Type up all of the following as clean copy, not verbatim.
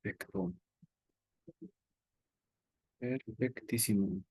Perfecto. Perfectísimo.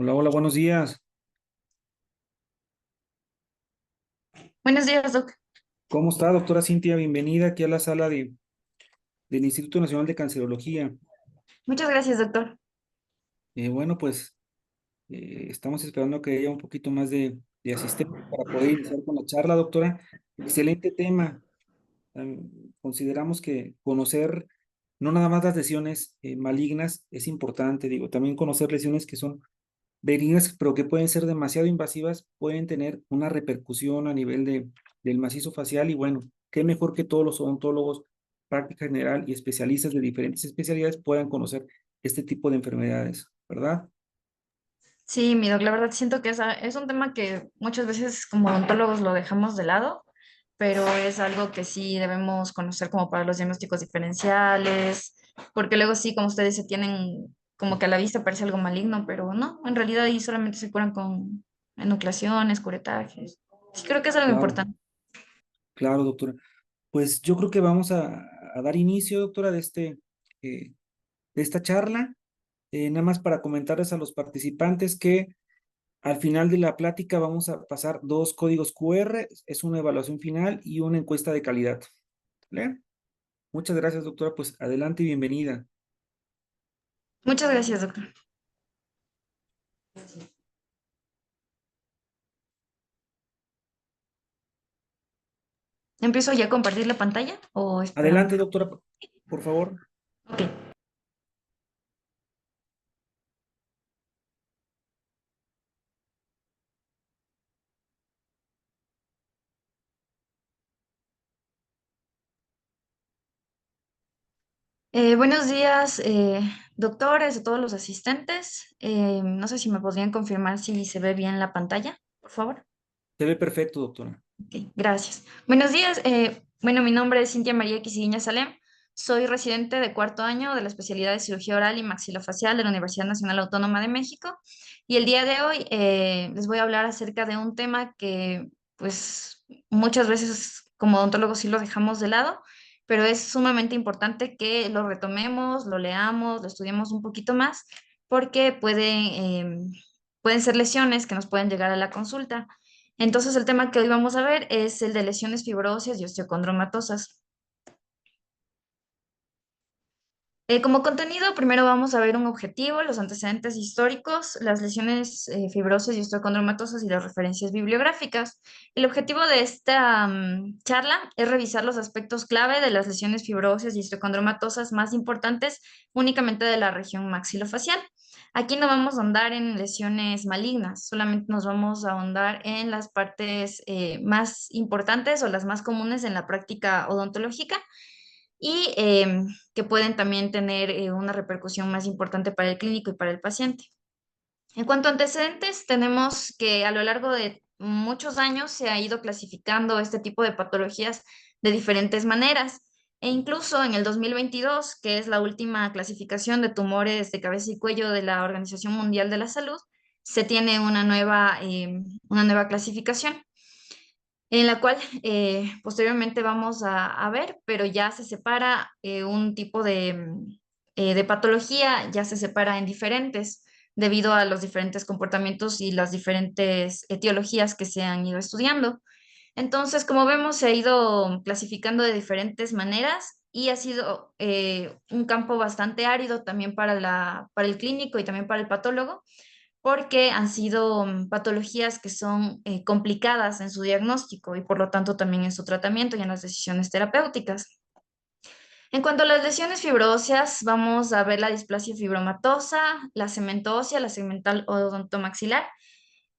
Hola, hola, buenos días. Buenos días, Doc. ¿Cómo está, doctora Cintia? Bienvenida aquí a la sala del Instituto Nacional de Cancerología. Muchas gracias, doctor. Bueno, pues estamos esperando que haya un poquito más de asistencia para poder iniciar con la charla, doctora. Excelente tema. Consideramos que conocer no nada más las lesiones malignas es importante, digo, también conocer lesiones que son benignas, pero que pueden ser demasiado invasivas, pueden tener una repercusión a nivel del macizo facial y bueno, qué mejor que todos los odontólogos, práctica general y especialistas de diferentes especialidades puedan conocer este tipo de enfermedades, ¿verdad? Sí, mi doc, la verdad siento que es un tema que muchas veces como odontólogos lo dejamos de lado, pero es algo que sí debemos conocer como para los diagnósticos diferenciales, porque luego sí, como ustedes se tienen como que a la vista parece algo maligno, pero no, en realidad ahí solamente se curan con enucleaciones, curetajes. Sí, creo que es algo Claro, importante. claro, doctora. Pues yo creo que vamos a dar inicio, doctora, de esta charla. Nada más para comentarles a los participantes que al final de la plática vamos a pasar dos códigos QR, es una evaluación final y una encuesta de calidad. ¿Vale? Muchas gracias, doctora. Pues adelante y bienvenida. Muchas gracias, doctor. ¿Empiezo ya a compartir la pantalla o esperamos? Adelante, doctora, por favor. Ok. Buenos días, doctores, a todos los asistentes. No sé si me podrían confirmar si se ve bien la pantalla, por favor. Se ve perfecto, doctora. Ok, gracias. Buenos días. Bueno, mi nombre es Cintia María Quisiguiña Salem. Soy residente de cuarto año de la especialidad de cirugía oral y maxilofacial de la Universidad Nacional Autónoma de México. Y el día de hoy les voy a hablar acerca de un tema que, pues, muchas veces como odontólogos sí lo dejamos de lado, pero es sumamente importante que lo retomemos, lo leamos, lo estudiemos un poquito más, porque pueden ser lesiones que nos pueden llegar a la consulta. Entonces, el tema que hoy vamos a ver es el de lesiones fibrosas y osteocondromatosas. Como contenido, primero vamos a ver un objetivo, los antecedentes históricos, las lesiones fibrosas y osteocondromatosas y las referencias bibliográficas. El objetivo de esta charla es revisar los aspectos clave de las lesiones fibrosas y osteocondromatosas más importantes únicamente de la región maxilofacial. Aquí no vamos a ahondar en lesiones malignas, solamente nos vamos a ahondar en las partes más importantes o las más comunes en la práctica odontológica y que pueden también tener una repercusión más importante para el clínico y para el paciente. En cuanto a antecedentes, tenemos que a lo largo de muchos años se ha ido clasificando este tipo de patologías de diferentes maneras. E incluso en el 2022, que es la última clasificación de tumores de cabeza y cuello de la Organización Mundial de la Salud, se tiene una nueva clasificación en la cual posteriormente vamos a ver, pero ya se separa un tipo de patología, ya se separa en diferentes debido a los diferentes comportamientos y las diferentes etiologías que se han ido estudiando. Entonces, como vemos, se ha ido clasificando de diferentes maneras y ha sido un campo bastante árido también para para el clínico y también para el patólogo porque han sido patologías que son complicadas en su diagnóstico y por lo tanto también en su tratamiento y en las decisiones terapéuticas. En cuanto a las lesiones fibrosas, vamos a ver la displasia fibromatosa, la cemento ósea, la segmental odontomaxilar,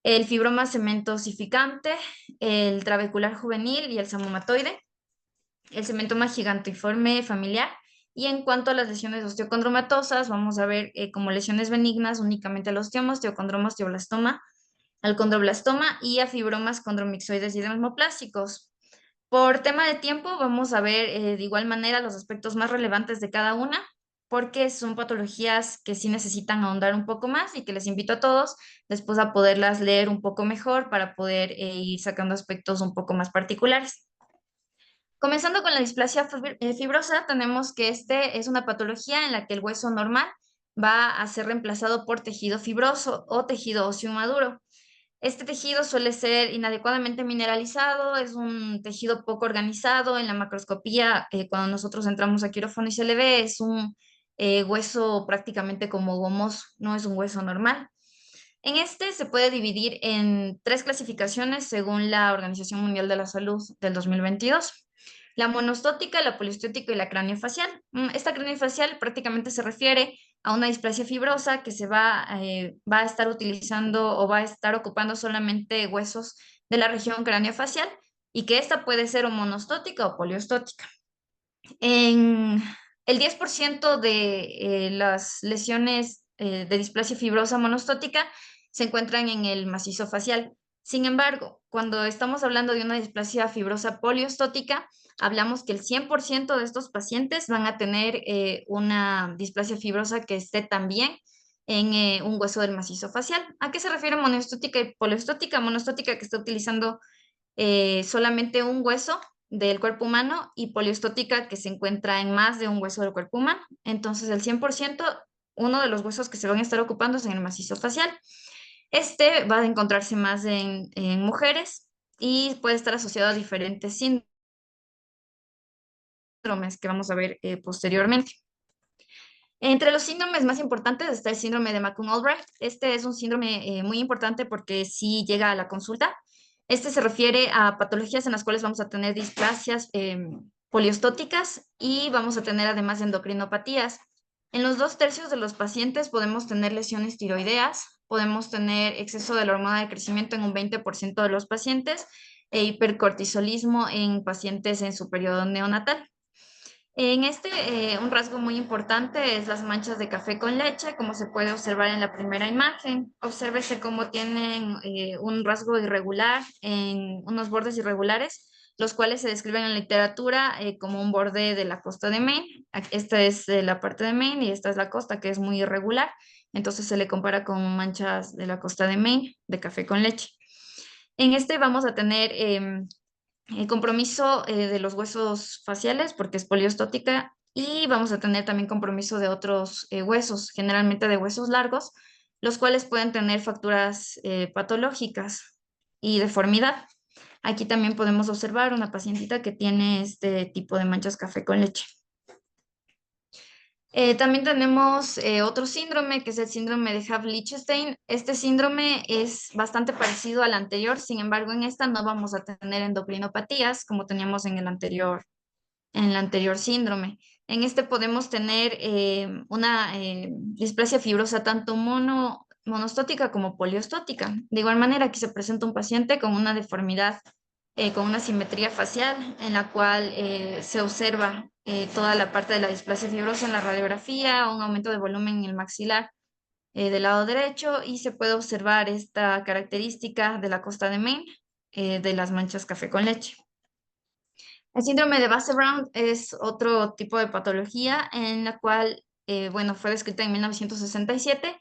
el fibroma cementosificante, el trabecular juvenil y el samomatoide, el cementoma gigantiforme familiar. Y en cuanto a las lesiones osteocondromatosas, vamos a ver como lesiones benignas únicamente el osteoma, osteocondroma, osteoblastoma, al condroblastoma y a fibromas condromixoides y dermoplásticos. Por tema de tiempo, vamos a ver de igual manera los aspectos más relevantes de cada una, porque son patologías que sí necesitan ahondar un poco más y que les invito a todos después a poderlas leer un poco mejor para poder ir sacando aspectos un poco más particulares. Comenzando con la displasia fibrosa, tenemos que este es una patología en la que el hueso normal va a ser reemplazado por tejido fibroso o tejido óseo maduro. Este tejido suele ser inadecuadamente mineralizado, es un tejido poco organizado. En la macroscopía, cuando nosotros entramos a quirófano y se le ve, es un hueso prácticamente como gomoso, no es un hueso normal. En este se puede dividir en tres clasificaciones según la Organización Mundial de la Salud del 2022. La monostótica, la poliostótica y la craniofacial. Esta craniofacial prácticamente se refiere a una displasia fibrosa que va a estar utilizando o va a estar ocupando solamente huesos de la región craniofacial y que esta puede ser o monostótica o poliostótica. En el 10% de las lesiones de displasia fibrosa monostótica se encuentran en el macizo facial. Sin embargo, cuando estamos hablando de una displasia fibrosa poliostótica, hablamos que el 100% de estos pacientes van a tener una displasia fibrosa que esté también en un hueso del macizo facial. ¿A qué se refiere monostótica y poliostótica? Monostótica que está utilizando solamente un hueso del cuerpo humano y poliostótica que se encuentra en más de un hueso del cuerpo humano. Entonces, el 100%, uno de los huesos que se van a estar ocupando es en el macizo facial. Este va a encontrarse más en mujeres y puede estar asociado a diferentes síndromes que vamos a ver posteriormente. Entre los síndromes más importantes está el síndrome de McCune-Albright. Este es un síndrome muy importante porque sí llega a la consulta. Este se refiere a patologías en las cuales vamos a tener displasias poliostóticas y vamos a tener además endocrinopatías. En los 2/3 de los pacientes podemos tener lesiones tiroideas, podemos tener exceso de la hormona de crecimiento en un 20% de los pacientes e hipercortisolismo en pacientes en su periodo neonatal. En este, un rasgo muy importante es las manchas de café con leche, como se puede observar en la primera imagen. Obsérvese cómo tienen un rasgo irregular en unos bordes irregulares, los cuales se describen en la literatura como un borde de la costa de Maine. Esta es la parte de Maine y esta es la costa, que es muy irregular. Entonces se le compara con manchas de la costa de Maine de café con leche. En este vamos a tener el compromiso de los huesos faciales, porque es poliostótica, y vamos a tener también compromiso de otros huesos, generalmente de huesos largos, los cuales pueden tener facturas patológicas y deformidad. Aquí también podemos observar una pacientita que tiene este tipo de manchas café con leche. También tenemos otro síndrome, que es el síndrome de Haft-Lichtenstein. Este síndrome es bastante parecido al anterior, sin embargo, en esta no vamos a tener endocrinopatías como teníamos en el anterior síndrome. En este podemos tener una displasia fibrosa tanto monostótica como poliostótica. De igual manera, aquí se presenta un paciente con una deformidad, con una simetría facial, en la cual se observa toda la parte de la displasia fibrosa en la radiografía, un aumento de volumen en el maxilar del lado derecho y se puede observar esta característica de la costa de Maine, de las manchas café con leche. El síndrome de Wasser-Brown es otro tipo de patología en la cual, bueno, fue descrita en 1967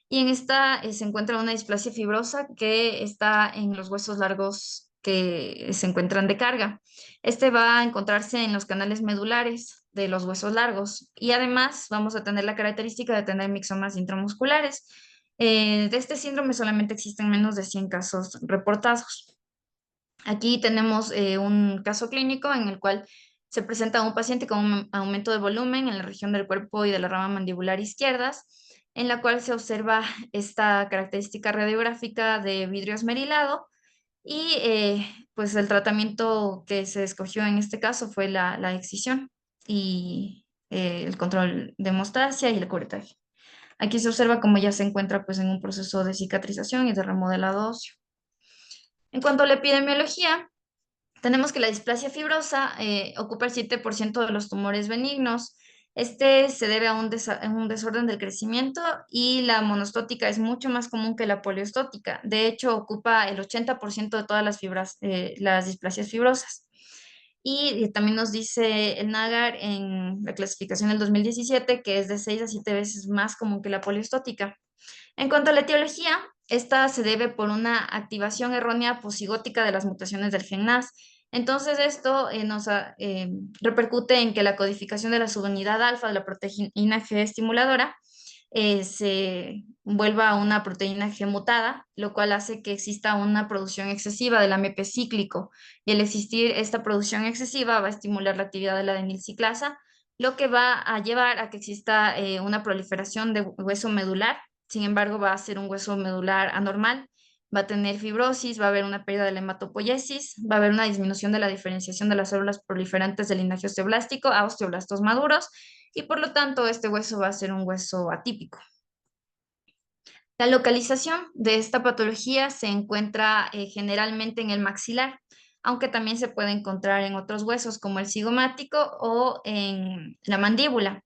y en esta se encuentra una displasia fibrosa que está en los huesos largos que se encuentran de carga. Este va a encontrarse en los canales medulares de los huesos largos y además vamos a tener la característica de tener mixomas intramusculares. De este síndrome solamente existen menos de 100 casos reportados. Aquí tenemos un caso clínico en el cual se presenta un paciente con un aumento de volumen en la región del cuerpo y de la rama mandibular izquierdas, en la cual se observa esta característica radiográfica de vidrio esmerilado y pues el tratamiento que se escogió en este caso fue la excisión y el control de hemostasia y el curetaje. Aquí se observa cómo ya se encuentra pues en un proceso de cicatrización y de remodelado óseo. En cuanto a la epidemiología, tenemos que la displasia fibrosa ocupa el 7% de los tumores benignos. Este se debe a un desorden del crecimiento y la monostótica es mucho más común que la poliostótica. De hecho, ocupa el 80% de todas las displasias fibrosas. Y también nos dice el NAGAR en la clasificación del 2017 que es de 6 a 7 veces más común que la poliostótica. En cuanto a la etiología, esta se debe por una activación errónea posigótica de las mutaciones del gen NAS. Entonces, esto repercute en que la codificación de la subunidad alfa de la proteína G estimuladora se vuelva una proteína G mutada, lo cual hace que exista una producción excesiva del AMP cíclico. Y al existir esta producción excesiva va a estimular la actividad de la adenilciclasa, lo que va a llevar a que exista una proliferación de hueso medular. Sin embargo, va a ser un hueso medular anormal, va a tener fibrosis, va a haber una pérdida de la hematopoiesis, va a haber una disminución de la diferenciación de las células proliferantes del linaje osteoblástico a osteoblastos maduros, y por lo tanto este hueso va a ser un hueso atípico. La localización de esta patología se encuentra generalmente en el maxilar, aunque también se puede encontrar en otros huesos como el cigomático o en la mandíbula.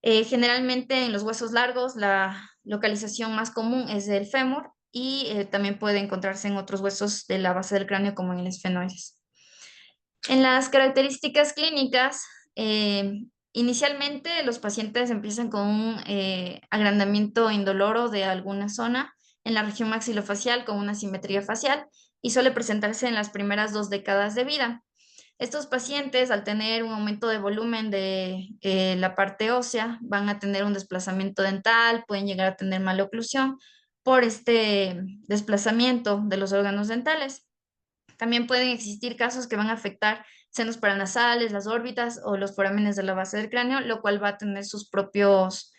Generalmente en los huesos largos la localización más común es del fémur, y también puede encontrarse en otros huesos de la base del cráneo como en el esfenoides. En las características clínicas, inicialmente los pacientes empiezan con un agrandamiento indoloro de alguna zona en la región maxilofacial con una simetría facial, y suele presentarse en las primeras 2 décadas de vida. Estos pacientes, al tener un aumento de volumen de la parte ósea, van a tener un desplazamiento dental, pueden llegar a tener maloclusión por este desplazamiento de los órganos dentales. También pueden existir casos que van a afectar senos paranasales, las órbitas o los forámenes de la base del cráneo, lo cual va a tener sus propios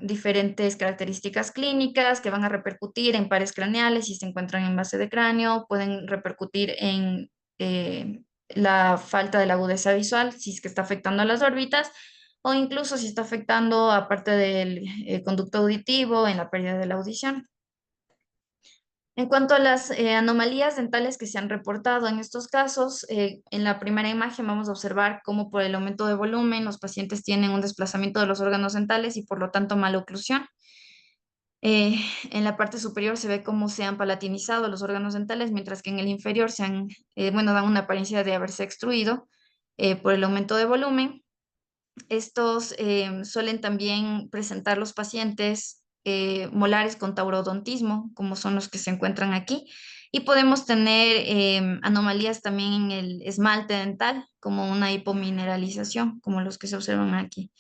diferentes características clínicas que van a repercutir en pares craneales si se encuentran en base de cráneo, pueden repercutir en la falta de la agudeza visual si es que está afectando a las órbitas, o incluso si está afectando aparte del conducto auditivo en la pérdida de la audición. En cuanto a las anomalías dentales que se han reportado en estos casos, en la primera imagen vamos a observar cómo por el aumento de volumen los pacientes tienen un desplazamiento de los órganos dentales y por lo tanto maloclusión. Eh, en la parte superior se ve cómo se han palatinizado los órganos dentales, mientras que en el inferior bueno, dan una apariencia de haberse extruido por el aumento de volumen. Estos suelen también presentar los pacientes molares con taurodontismo, como son los que se encuentran aquí, y podemos tener anomalías también en el esmalte dental, como una hipomineralización, como los que se observan aquí.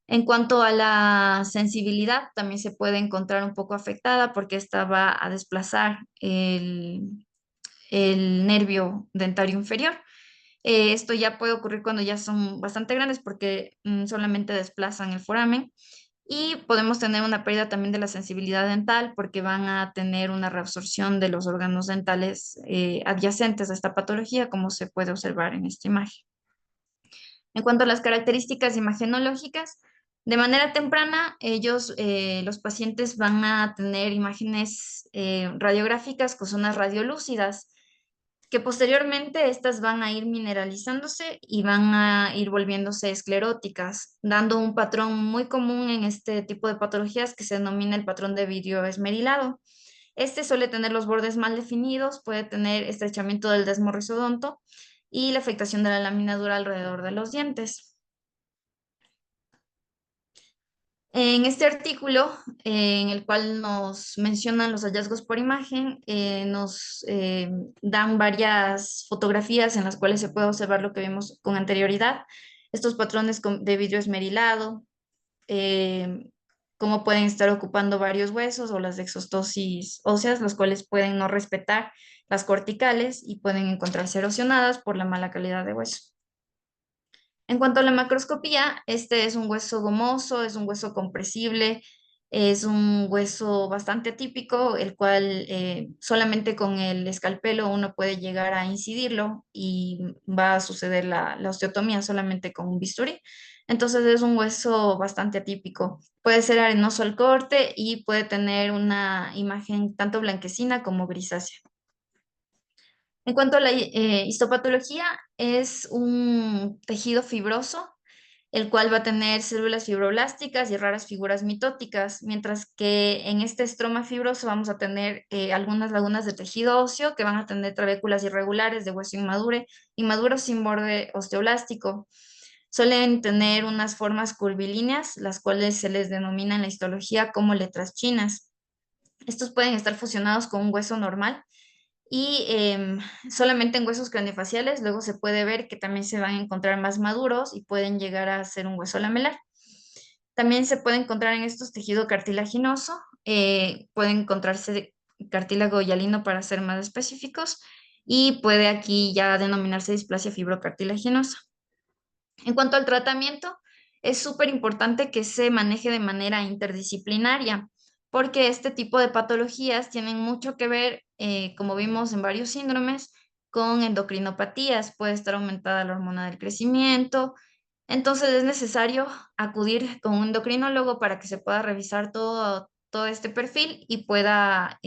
En cuanto a la sensibilidad, también se puede encontrar un poco afectada porque esta va a desplazar el nervio dentario inferior. Esto ya puede ocurrir cuando ya son bastante grandes porque solamente desplazan el foramen, y podemos tener una pérdida también de la sensibilidad dental porque van a tener una reabsorción de los órganos dentales adyacentes a esta patología, como se puede observar en esta imagen. En cuanto a las características imagenológicas, de manera temprana, los pacientes van a tener imágenes radiográficas con zonas radiolúcidas, que posteriormente estas van a ir mineralizándose y van a ir volviéndose escleróticas, dando un patrón muy común en este tipo de patologías que se denomina el patrón de vidrio esmerilado. Este suele tener los bordes mal definidos, puede tener estrechamiento del desmorrizodonto y la afectación de la lámina dura alrededor de los dientes. En este artículo, en el cual nos mencionan los hallazgos por imagen, nos dan varias fotografías en las cuales se puede observar lo que vimos con anterioridad, estos patrones de vidrio esmerilado, eh, cómo pueden estar ocupando varios huesos o las exostosis óseas, las cuales pueden no respetar las corticales y pueden encontrarse erosionadas por la mala calidad de hueso. En cuanto a la macroscopía, este es un hueso gomoso, es un hueso compresible, es un hueso bastante atípico, el cual solamente con el escalpelo uno puede llegar a incidirlo y va a suceder la osteotomía solamente con un bisturí. Entonces es un hueso bastante atípico. Puede ser arenoso al corte y puede tener una imagen tanto blanquecina como grisácea. En cuanto a la histopatología, es un tejido fibroso, el cual va a tener células fibroblásticas y raras figuras mitóticas, mientras que en este estroma fibroso vamos a tener algunas lagunas de tejido óseo que van a tener trabéculas irregulares de hueso inmaduro sin borde osteoblástico. Suelen tener unas formas curvilíneas, las cuales se les denomina en la histología como letras chinas. Estos pueden estar fusionados con un hueso normal y solamente en huesos craniofaciales luego se puede ver que también se van a encontrar más maduros y pueden llegar a ser un hueso lamelar. También se puede encontrar en estos tejido cartilaginoso, puede encontrarse cartílago hialino para ser más específicos, y puede aquí ya denominarse displasia fibrocartilaginosa. En cuanto al tratamiento, es súper importante que se maneje de manera interdisciplinaria, porque este tipo de patologías tienen mucho que ver, como vimos en varios síndromes, con endocrinopatías. Puede estar aumentada la hormona del crecimiento. Entonces es necesario acudir con un endocrinólogo para que se pueda revisar todo este perfil y pueda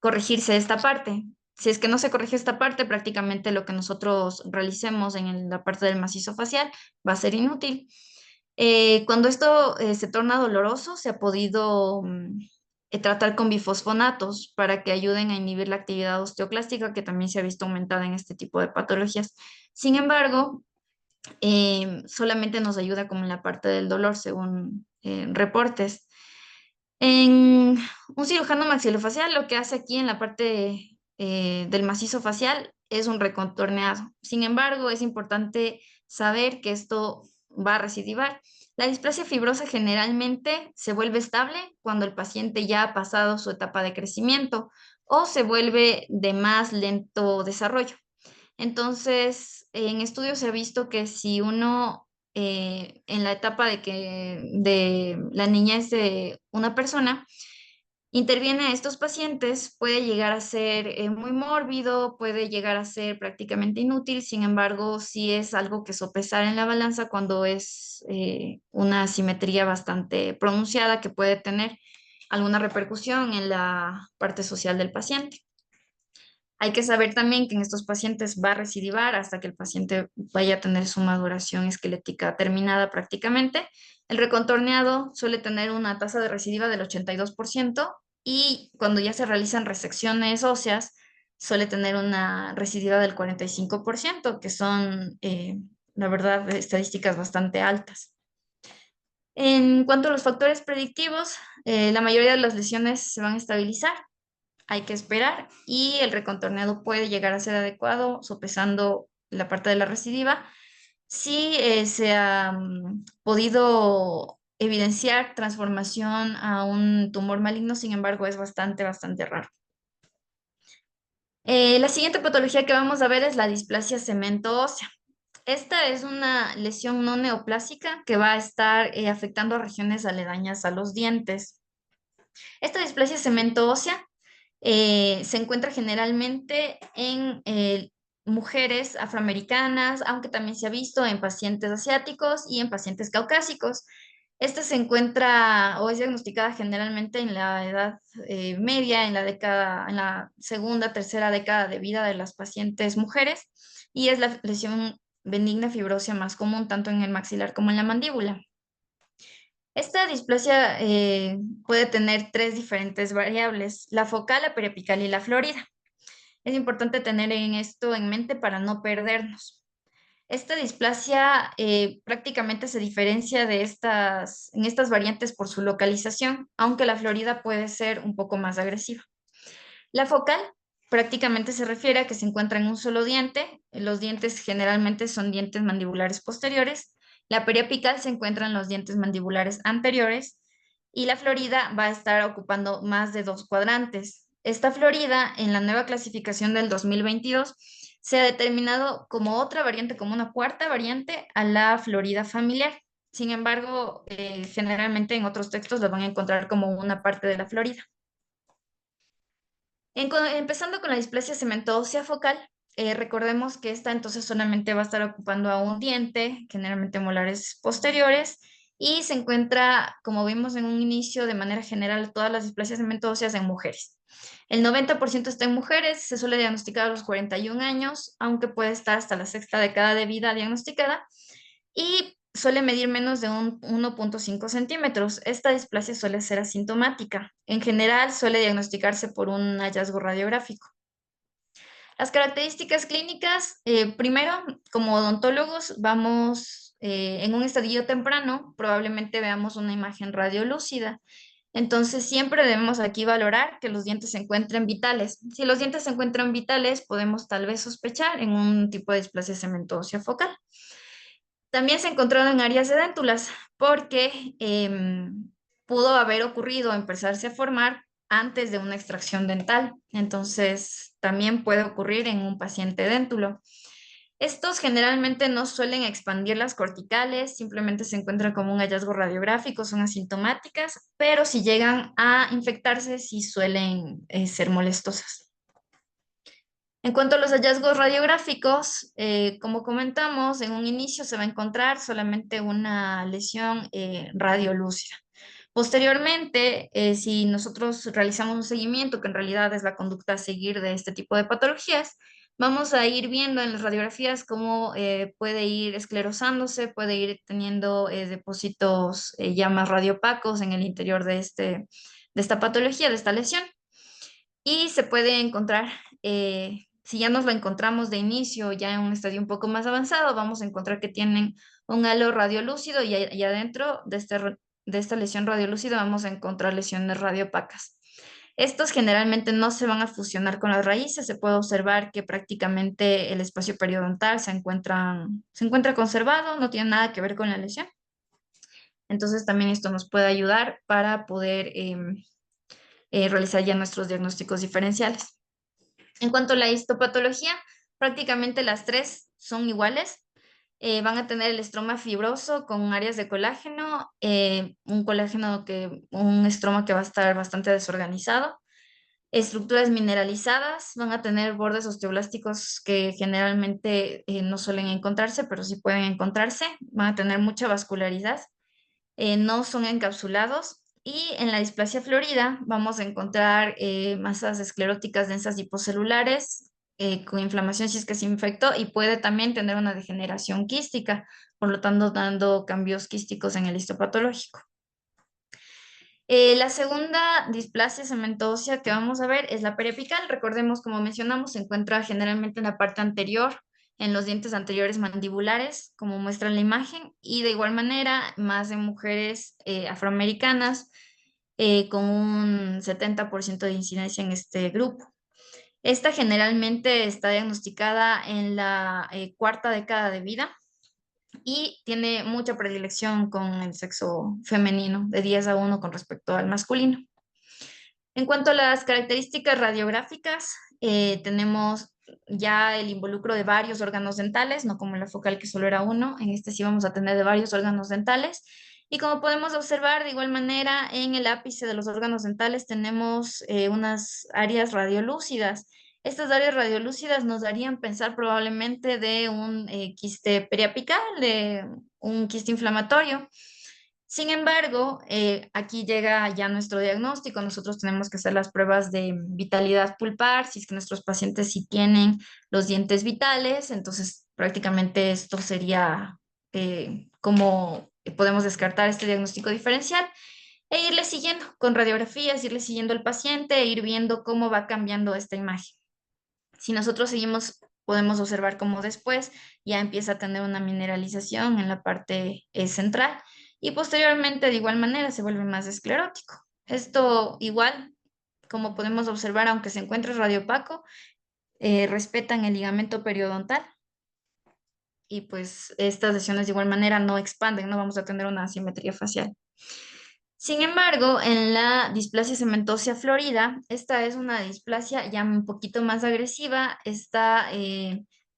corregirse esta parte. Si es que no se corrige esta parte, prácticamente lo que nosotros realicemos en la parte del macizo facial va a ser inútil. Cuando esto se torna doloroso, se ha podido tratar con bifosfonatos para que ayuden a inhibir la actividad osteoclástica, que también se ha visto aumentada en este tipo de patologías. Sin embargo, solamente nos ayuda como en la parte del dolor, según reportes. En un cirujano maxilofacial lo que hace aquí en la parte del macizo facial es un recontorneado. Sin embargo, es importante saber que esto va a recidivar. La displasia fibrosa generalmente se vuelve estable cuando el paciente ya ha pasado su etapa de crecimiento o se vuelve de más lento desarrollo. Entonces, en estudios se ha visto que si uno en la etapa de la niñez de una persona interviene a estos pacientes, puede llegar a ser muy mórbido, puede llegar a ser prácticamente inútil. Sin embargo, sí es algo que sopesar en la balanza cuando es una asimetría bastante pronunciada que puede tener alguna repercusión en la parte social del paciente. Hay que saber también que en estos pacientes va a recidivar hasta que el paciente vaya a tener su maduración esquelética terminada prácticamente. El recontorneado suele tener una tasa de recidiva del 82% y cuando ya se realizan resecciones óseas suele tener una recidiva del 45%, que son, la verdad, estadísticas bastante altas. En cuanto a los factores predictivos, la mayoría de las lesiones se van a estabilizar, hay que esperar, y el recontorneado puede llegar a ser adecuado sopesando la parte de la recidiva. Si se ha podido evidenciar transformación a un tumor maligno, sin embargo, es bastante raro. La siguiente patología que vamos a ver es la displasia cemento ósea. Esta es una lesión no neoplásica que va a estar afectando a regiones aledañas a los dientes. Esta displasia cemento ósea se encuentra generalmente en mujeres afroamericanas, aunque también se ha visto en pacientes asiáticos y en pacientes caucásicos. Esta se encuentra o es diagnosticada generalmente en la edad media, en la segunda, tercera década de vida de las pacientes mujeres, y es la lesión benigna fibrosa más común tanto en el maxilar como en la mandíbula. Esta displasia puede tener tres diferentes variables: la focal, la periapical y la florida. Es importante tener en esto en mente para no perdernos. Esta displasia prácticamente se diferencia en estas variantes por su localización, aunque la florida puede ser un poco más agresiva. La focal prácticamente se refiere a que se encuentra en un solo diente. Los dientes generalmente son dientes mandibulares posteriores. La periapical se encuentra en los dientes mandibulares anteriores y la florida va a estar ocupando más de dos cuadrantes. Esta florida, en la nueva clasificación del 2022, se ha determinado como otra variante, como una cuarta variante a la florida familiar. Sin embargo, generalmente en otros textos lo van a encontrar como una parte de la florida. Empezando con la displasia cementosa focal, recordemos que esta entonces solamente va a estar ocupando a un diente, generalmente molares posteriores, y se encuentra, como vimos en un inicio, de manera general, todas las displasias cementosas en mujeres. El 90% está en mujeres, se suele diagnosticar a los 41 años, aunque puede estar hasta la sexta década de vida diagnosticada, y suele medir menos de un 1,5 centímetros. Esta displasia suele ser asintomática. En general, suele diagnosticarse por un hallazgo radiográfico. Las características clínicas, primero, como odontólogos, vamos en un estadio temprano, probablemente veamos una imagen radiolúcida. Entonces, siempre debemos aquí valorar que los dientes se encuentren vitales. Si los dientes se encuentran vitales, podemos tal vez sospechar en un tipo de displasia cementosa focal. También se encontraron en áreas de déntulas porque pudo haber ocurrido o empezarse a formar antes de una extracción dental. Entonces, también puede ocurrir en un paciente déntulo. Estos generalmente no suelen expandir las corticales, simplemente se encuentran como un hallazgo radiográfico, son asintomáticas, pero si llegan a infectarse, sí suelen ser molestosas. En cuanto a los hallazgos radiográficos, como comentamos, en un inicio se va a encontrar solamente una lesión radiolúcida. Posteriormente, si nosotros realizamos un seguimiento, que en realidad es la conducta a seguir de este tipo de patologías, vamos a ir viendo en las radiografías cómo puede ir esclerosándose, puede ir teniendo depósitos ya más radiopacos en el interior de esta patología, de esta lesión. Y se puede encontrar, si ya nos lo encontramos de inicio, ya en un estadio un poco más avanzado, vamos a encontrar que tienen un halo radiolúcido y adentro de esta lesión radiolúcida vamos a encontrar lesiones radiopacas. Estos generalmente no se van a fusionar con las raíces, se puede observar que prácticamente el espacio periodontal se encuentra conservado, no tiene nada que ver con la lesión. Entonces también esto nos puede ayudar para poder realizar ya nuestros diagnósticos diferenciales. En cuanto a la histopatología, prácticamente las tres son iguales. Van a tener el estroma fibroso con áreas de colágeno, un estroma que va a estar bastante desorganizado, estructuras mineralizadas, van a tener bordes osteoblásticos que generalmente no suelen encontrarse, pero sí pueden encontrarse, van a tener mucha vascularidad, no son encapsulados. Y en la displasia florida vamos a encontrar masas escleróticas densas hipocelulares con inflamación si es que se infectó y puede también tener una degeneración quística, por lo tanto dando cambios quísticos en el histopatológico. La segunda displasia cementósea que vamos a ver es la periapical. Recordemos, como mencionamos, se encuentra generalmente en la parte anterior, en los dientes anteriores mandibulares, como muestra la imagen, y de igual manera, más en mujeres afroamericanas, con un 70% de incidencia en este grupo. Esta generalmente está diagnosticada en la cuarta década de vida y tiene mucha predilección con el sexo femenino, de 10 a 1 con respecto al masculino. En cuanto a las características radiográficas, tenemos ya el involucro de varios órganos dentales, no como en la focal que solo era uno, en este sí vamos a tener de varios órganos dentales. Y como podemos observar, de igual manera, en el ápice de los órganos dentales tenemos unas áreas radiolúcidas. Estas áreas radiolúcidas nos darían pensar probablemente de un quiste periapical, de un quiste inflamatorio. Sin embargo, aquí llega ya nuestro diagnóstico. Nosotros tenemos que hacer las pruebas de vitalidad pulpar, si es que nuestros pacientes sí tienen los dientes vitales, entonces prácticamente esto sería como podemos descartar este diagnóstico diferencial e irle siguiendo con radiografías, irle siguiendo al paciente e ir viendo cómo va cambiando esta imagen. Si nosotros seguimos, podemos observar cómo después ya empieza a tener una mineralización en la parte central y posteriormente de igual manera se vuelve más esclerótico. Esto igual, como podemos observar, aunque se encuentre radiopaco, respetan el ligamento periodontal y pues estas lesiones de igual manera no expanden, no vamos a tener una asimetría facial. Sin embargo, en la displasia cementósea florida, esta es una displasia ya un poquito más agresiva. Esta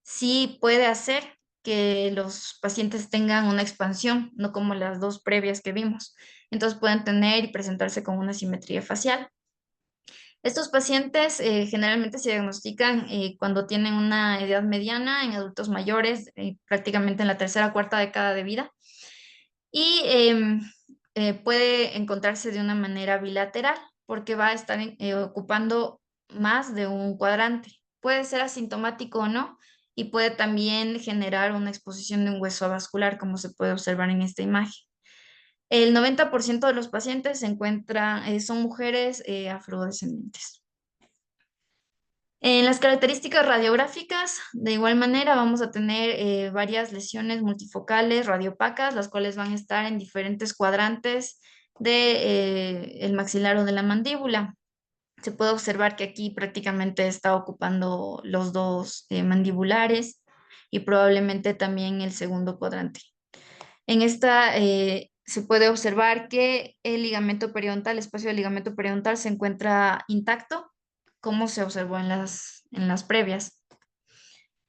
sí puede hacer que los pacientes tengan una expansión, no como las dos previas que vimos. Entonces pueden tener y presentarse con una simetría facial. Estos pacientes generalmente se diagnostican cuando tienen una edad mediana, en adultos mayores, prácticamente en la tercera o cuarta década de vida y puede encontrarse de una manera bilateral porque va a estar ocupando más de un cuadrante. Puede ser asintomático o no y puede también generar una exposición de un hueso avascular, como se puede observar en esta imagen. El 90% de los pacientes se encuentran, son mujeres afrodescendientes. En las características radiográficas, de igual manera, vamos a tener varias lesiones multifocales radiopacas, las cuales van a estar en diferentes cuadrantes de, el maxilar o de la mandíbula. Se puede observar que aquí prácticamente está ocupando los dos mandibulares y probablemente también el segundo cuadrante. En esta se puede observar que el ligamento periodontal, el espacio del ligamento periodontal se encuentra intacto, como se observó en las previas.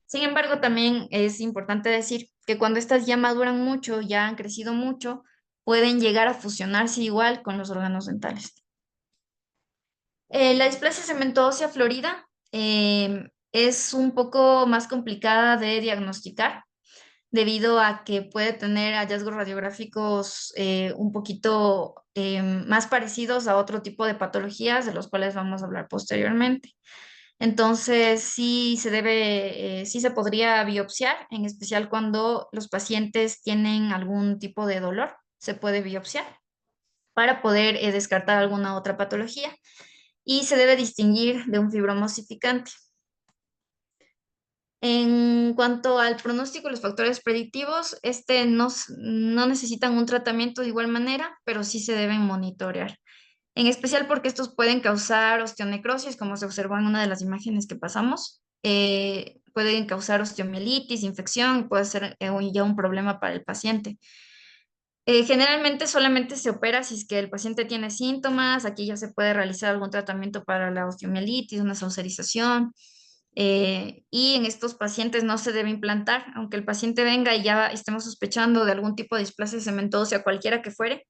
Sin embargo, también es importante decir que cuando estas ya maduran mucho, ya han crecido mucho, pueden llegar a fusionarse igual con los órganos dentales. La displasia cemento-ósea florida es un poco más complicada de diagnosticar debido a que puede tener hallazgos radiográficos un poquito más parecidos a otro tipo de patologías de los cuales vamos a hablar posteriormente. Entonces, sí se podría biopsiar, en especial cuando los pacientes tienen algún tipo de dolor, se puede biopsiar para poder descartar alguna otra patología y se debe distinguir de un fibroma osificante. En cuanto al pronóstico, los factores predictivos, no necesitan un tratamiento de igual manera, pero sí se deben monitorear. En especial porque estos pueden causar osteonecrosis, como se observó en una de las imágenes que pasamos. Pueden causar osteomielitis, infección, puede ser ya un problema para el paciente. Generalmente solamente se opera si es que el paciente tiene síntomas. Aquí ya se puede realizar algún tratamiento para la osteomielitis, una sauserización. Y en estos pacientes no se debe implantar, aunque el paciente venga y ya estemos sospechando de algún tipo de displasia cementosa, cualquiera que fuere,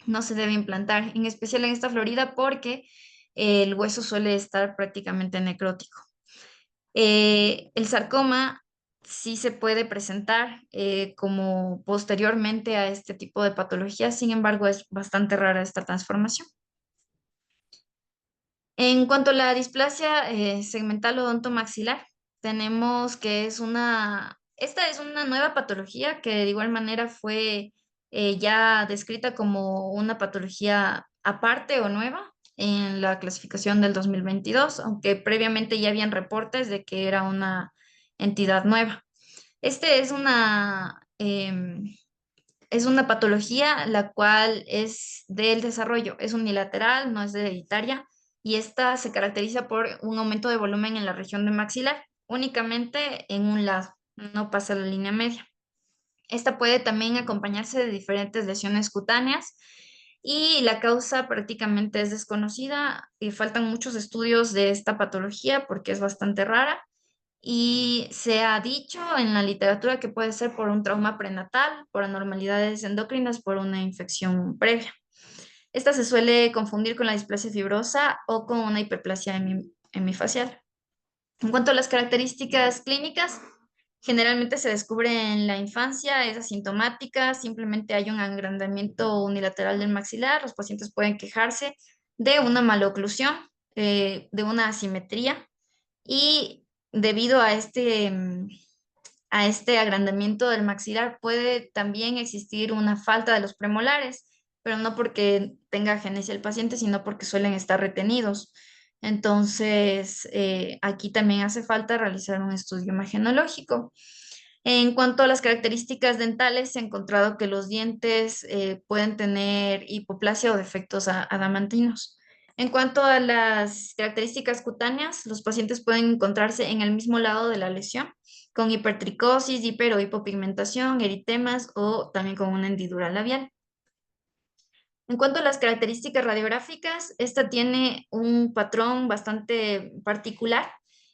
no se debe implantar, en especial en esta florida porque el hueso suele estar prácticamente necrótico. El sarcoma sí se puede presentar como posteriormente a este tipo de patología, sin embargo es bastante rara esta transformación. En cuanto a la displasia segmental odontomaxilar, tenemos que esta es una nueva patología que de igual manera fue ya descrita como una patología aparte o nueva en la clasificación del 2022, aunque previamente ya habían reportes de que era una entidad nueva. Este es una patología la cual es del desarrollo, es unilateral, no es hereditaria, y esta se caracteriza por un aumento de volumen en la región de maxilar, únicamente en un lado, no pasa la línea media. Esta puede también acompañarse de diferentes lesiones cutáneas y la causa prácticamente es desconocida y faltan muchos estudios de esta patología porque es bastante rara y se ha dicho en la literatura que puede ser por un trauma prenatal, por anormalidades endocrinas, por una infección previa. Esta se suele confundir con la displasia fibrosa o con una hiperplasia hemifacial. En cuanto a las características clínicas, generalmente se descubre en la infancia, es asintomática, simplemente hay un agrandamiento unilateral del maxilar, los pacientes pueden quejarse de una maloclusión, de una asimetría y debido a este agrandamiento del maxilar puede también existir una falta de los premolares, pero no porque tenga agenesia el paciente, sino porque suelen estar retenidos. Entonces, aquí también hace falta realizar un estudio imagenológico. En cuanto a las características dentales, se ha encontrado que los dientes pueden tener hipoplasia o defectos adamantinos. En cuanto a las características cutáneas, los pacientes pueden encontrarse en el mismo lado de la lesión, con hipertricosis, hiper o hipopigmentación, eritemas o también con una hendidura labial. En cuanto a las características radiográficas, esta tiene un patrón bastante particular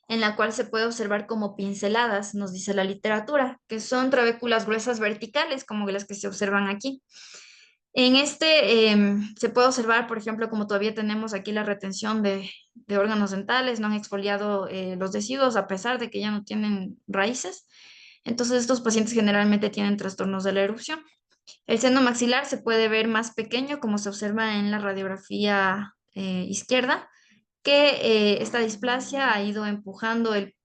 en la cual se puede observar como pinceladas, nos dice la literatura, que son trabéculas gruesas verticales, como las que se observan aquí. En se puede observar, por ejemplo, como todavía tenemos aquí la retención de órganos dentales, no han exfoliado los deciduos a pesar de que ya no tienen raíces. Entonces, estos pacientes generalmente tienen trastornos de la erupción. El seno maxilar se puede ver más pequeño, como se observa en la radiografía izquierda, que esta displasia ha ido empujando el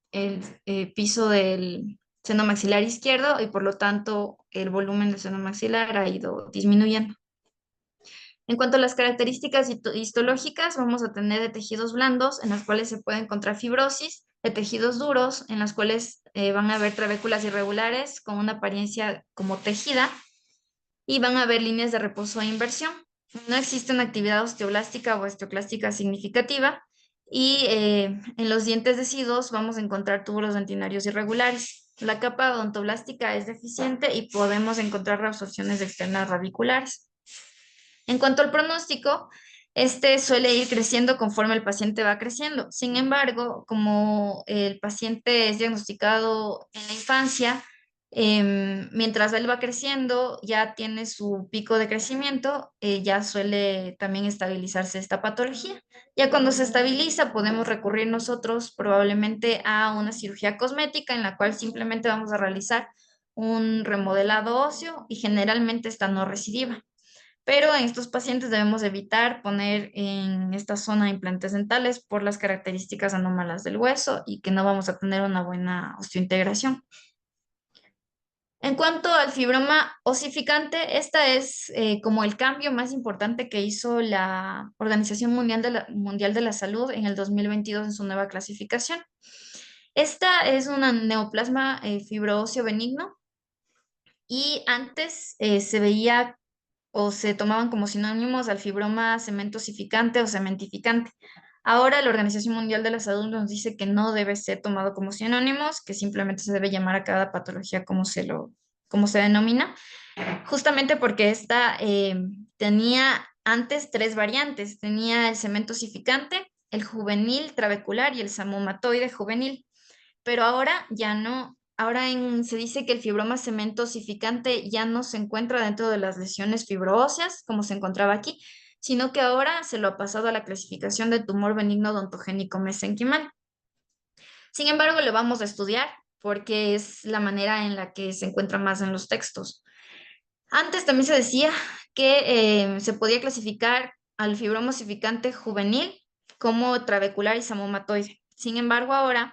piso del seno maxilar izquierdo y por lo tanto el volumen del seno maxilar ha ido disminuyendo. En cuanto a las características histológicas, vamos a tener de tejidos blandos en los cuales se puede encontrar fibrosis, de tejidos duros en los cuales van a haber trabéculas irregulares con una apariencia como tejida y van a haber líneas de reposo e inversión. No existe una actividad osteoblástica o osteoclástica significativa y en los dientes deciduos vamos a encontrar túbulos dentinarios irregulares. La capa odontoblástica es deficiente y podemos encontrar reabsorciones externas radiculares. En cuanto al pronóstico, este suele ir creciendo conforme el paciente va creciendo. Sin embargo, como el paciente es diagnosticado en la infancia, mientras él va creciendo, ya tiene su pico de crecimiento, ya suele también estabilizarse esta patología. Ya cuando se estabiliza, podemos recurrir nosotros probablemente a una cirugía cosmética en la cual simplemente vamos a realizar un remodelado óseo y generalmente esta no recidiva. Pero en estos pacientes debemos evitar poner en esta zona implantes dentales por las características anómalas del hueso y que no vamos a tener una buena osteointegración. En cuanto al fibroma osificante, esta es como el cambio más importante que hizo la Organización Mundial de la Salud en el 2022 en su nueva clasificación. Esta es una neoplasma fibroóseo benigno y antes se veía o se tomaban como sinónimos al fibroma cementosificante o cementificante. Ahora la Organización Mundial de la Salud nos dice que no debe ser tomado como sinónimos, que simplemente se debe llamar a cada patología como se denomina, justamente porque esta tenía antes tres variantes. Tenía el cementosificante, el juvenil trabecular y el samomatoide juvenil, pero ahora ya no. Se dice que el fibroma cemento osificante ya no se encuentra dentro de las lesiones fibroóseas, como se encontraba aquí, sino que ahora se lo ha pasado a la clasificación de tumor benigno odontogénico mesenquimal. Sin embargo, lo vamos a estudiar porque es la manera en la que se encuentra más en los textos. Antes también se decía que se podía clasificar al fibroma osificante juvenil como trabecular y samomatoide. Sin embargo, ahora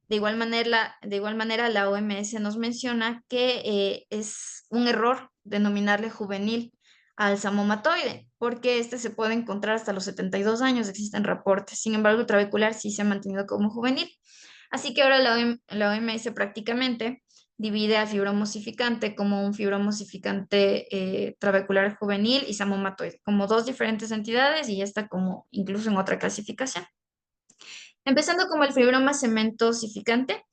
de igual manera, la OMS nos menciona que es un error denominarle juvenil al samomatoide, porque este se puede encontrar hasta los 72 años, existen reportes. Sin embargo, el trabecular sí se ha mantenido como juvenil. Así que ahora la OMS prácticamente divide al fibroma osificante como un fibroma osificante trabecular juvenil y samomatoide, como dos diferentes entidades y ya está como incluso en otra clasificación. Empezando como el fibroma cemento osificante,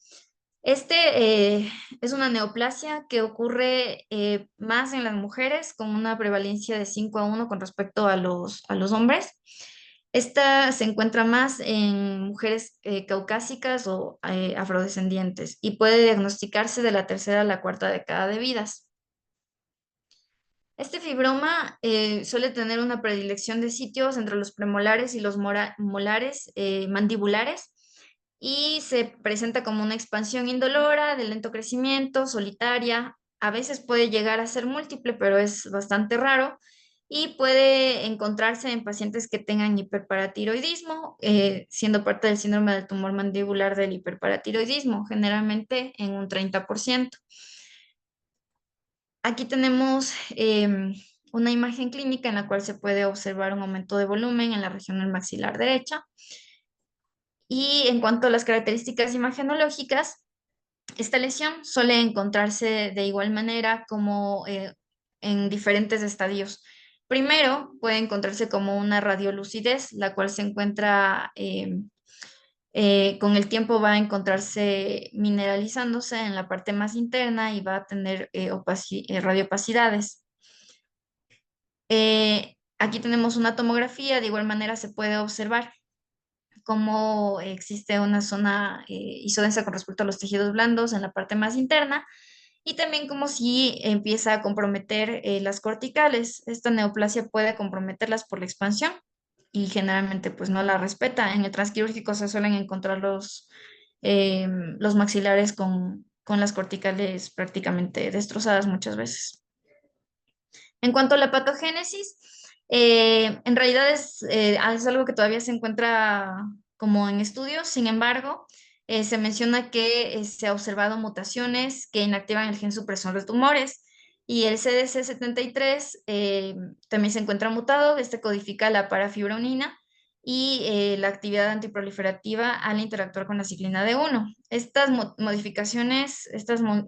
este es una neoplasia que ocurre más en las mujeres con una prevalencia de 5 a 1 con respecto a a los hombres. Esta se encuentra más en mujeres caucásicas o afrodescendientes y puede diagnosticarse de la tercera a la cuarta década de vidas. Este fibroma suele tener una predilección de sitios entre los premolares y los molares mandibulares y se presenta como una expansión indolora, de lento crecimiento, solitaria. A veces puede llegar a ser múltiple, pero es bastante raro y puede encontrarse en pacientes que tengan hiperparatiroidismo, siendo parte del síndrome del tumor mandibular del hiperparatiroidismo, generalmente en un 30%. Aquí tenemos una imagen clínica en la cual se puede observar un aumento de volumen en la región del maxilar derecha. Y en cuanto a las características imagenológicas, esta lesión suele encontrarse de igual manera como en diferentes estadios. Primero, puede encontrarse como una radiolucidez, la cual se encuentra con el tiempo va a encontrarse mineralizándose en la parte más interna y va a tener radiopacidades. Aquí tenemos una tomografía, de igual manera se puede observar cómo existe una zona isodensa con respecto a los tejidos blandos en la parte más interna y también como si empieza a comprometer las corticales. Esta neoplasia puede comprometerlas por la expansión y generalmente pues no la respeta. En el transquirúrgico se suelen encontrar los maxilares con las corticales prácticamente destrozadas muchas veces. En cuanto a la patogénesis, en realidad es algo que todavía se encuentra como en estudio. Sin embargo, se menciona que se ha observado mutaciones que inactivan el gen supresor de tumores y el CDC73 también se encuentra mutado. Este codifica la parafibronina y la actividad antiproliferativa al interactuar con la ciclina D1. Estas modificaciones,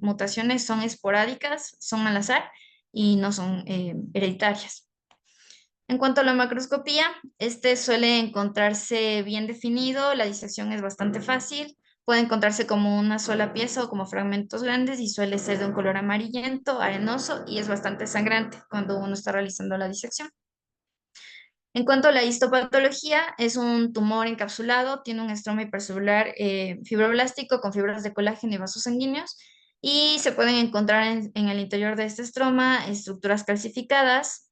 mutaciones son esporádicas, son al azar y no son hereditarias. En cuanto a la macroscopía, este suele encontrarse bien definido, la disección es bastante fácil, Puede encontrarse como una sola pieza o como fragmentos grandes y suele ser de un color amarillento, arenoso y es bastante sangrante cuando uno está realizando la disección. En cuanto a la histopatología, es un tumor encapsulado, tiene un estroma hipercelular fibroblástico con fibras de colágeno y vasos sanguíneos y se pueden encontrar en el interior de este estroma estructuras calcificadas,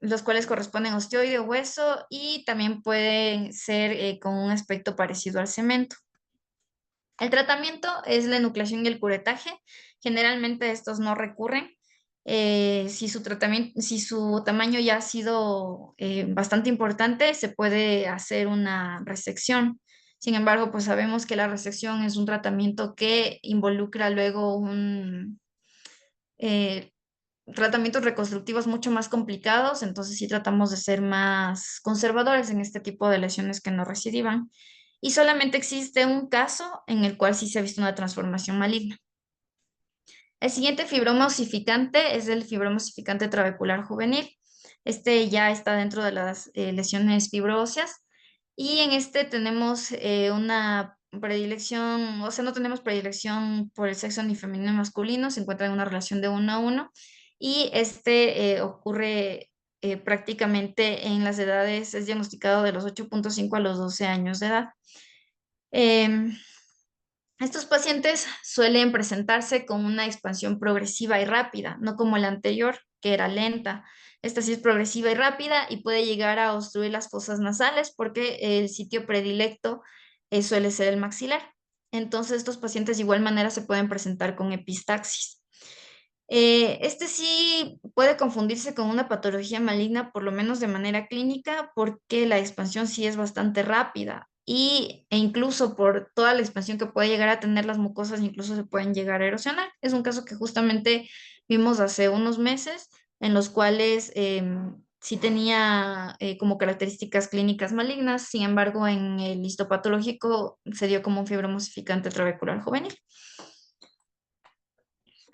los cuales corresponden a osteoide o hueso y también pueden ser con un aspecto parecido al cemento. El tratamiento es la enucleación y el curetaje. Generalmente estos no recurren. Si su tratamiento, si su tamaño ya ha sido bastante importante, se puede hacer una resección. Sin embargo, pues sabemos que la resección es un tratamiento que involucra luego eh, tratamientos reconstructivos mucho más complicados, entonces sí tratamos de ser más conservadores en este tipo de lesiones que no recidivan. Y solamente existe un caso en el cual sí se ha visto una transformación maligna. El siguiente fibroma osificante es el fibroma osificante trabecular juvenil. Este ya está dentro de las lesiones fibroóseas y en este tenemos una predilección, o sea, no tenemos predilección por el sexo ni femenino ni masculino, se encuentra en una relación de 1 a 1 y este ocurre prácticamente en las edades, es diagnosticado de los 8,5 a los 12 años de edad. Em, Estos pacientes suelen presentarse con una expansión progresiva y rápida, no como la anterior, que era lenta. Esta sí es progresiva y rápida y puede llegar a obstruir las fosas nasales porque el sitio predilecto suele ser el maxilar. Entonces, estos pacientes de igual manera se pueden presentar con epistaxis. Este sí puede confundirse con una patología maligna, por lo menos de manera clínica, porque la expansión sí es bastante rápida e incluso por toda la expansión que puede llegar a tener las mucosas, incluso se pueden llegar a erosionar. Es un caso que justamente vimos hace unos meses, en los cuales sí tenía como características clínicas malignas, sin embargo, en el histopatológico se dio como un fibromosificante trabecular juvenil.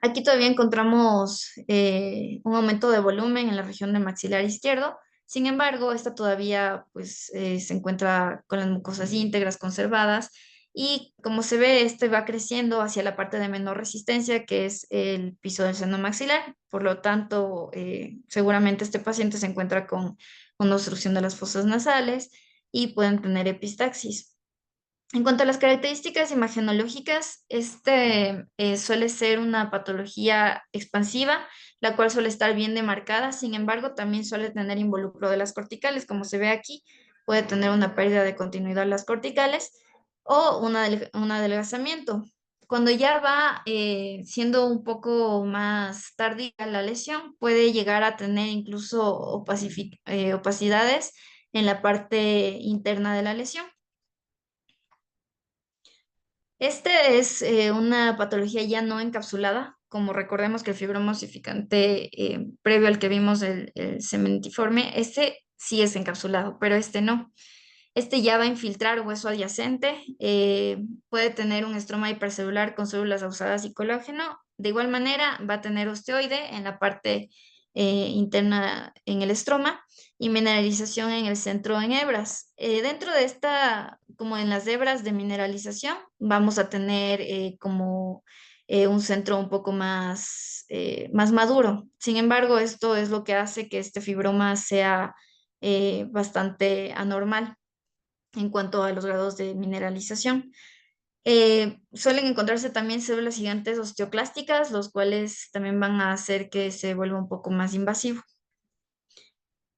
Aquí todavía encontramos un aumento de volumen en la región del maxilar izquierdo. Sin embargo, esta todavía pues, se encuentra con las mucosas íntegras conservadas y como se ve, este va creciendo hacia la parte de menor resistencia, que es el piso del seno maxilar. Por lo tanto, seguramente este paciente se encuentra con una obstrucción de las fosas nasales y pueden tener epistaxis. En cuanto a las características imagenológicas, este suele ser una patología expansiva, la cual suele estar bien demarcada, sin embargo, también suele tener involucro de las corticales, como se ve aquí, puede tener una pérdida de continuidad de las corticales o un adelgazamiento. Cuando ya va siendo un poco más tardía la lesión, puede llegar a tener incluso opacidades en la parte interna de la lesión. Este es una patología ya no encapsulada, como recordemos que el fibroma osificante previo al que vimos el sementiforme, este sí es encapsulado, pero este no. Este ya va a infiltrar hueso adyacente, puede tener un estroma hipercelular con células ausadas y colágeno. De igual manera, va a tener osteoide en la parte interna en el estroma y mineralización en el centro en hebras. Dentro de esta, como en las hebras de mineralización, vamos a tener como un centro un poco más maduro. Sin embargo, esto es lo que hace que este fibroma sea bastante anormal en cuanto a los grados de mineralización. Suelen encontrarse también células gigantes osteoclásticas, los cuales también van a hacer que se vuelva un poco más invasivo.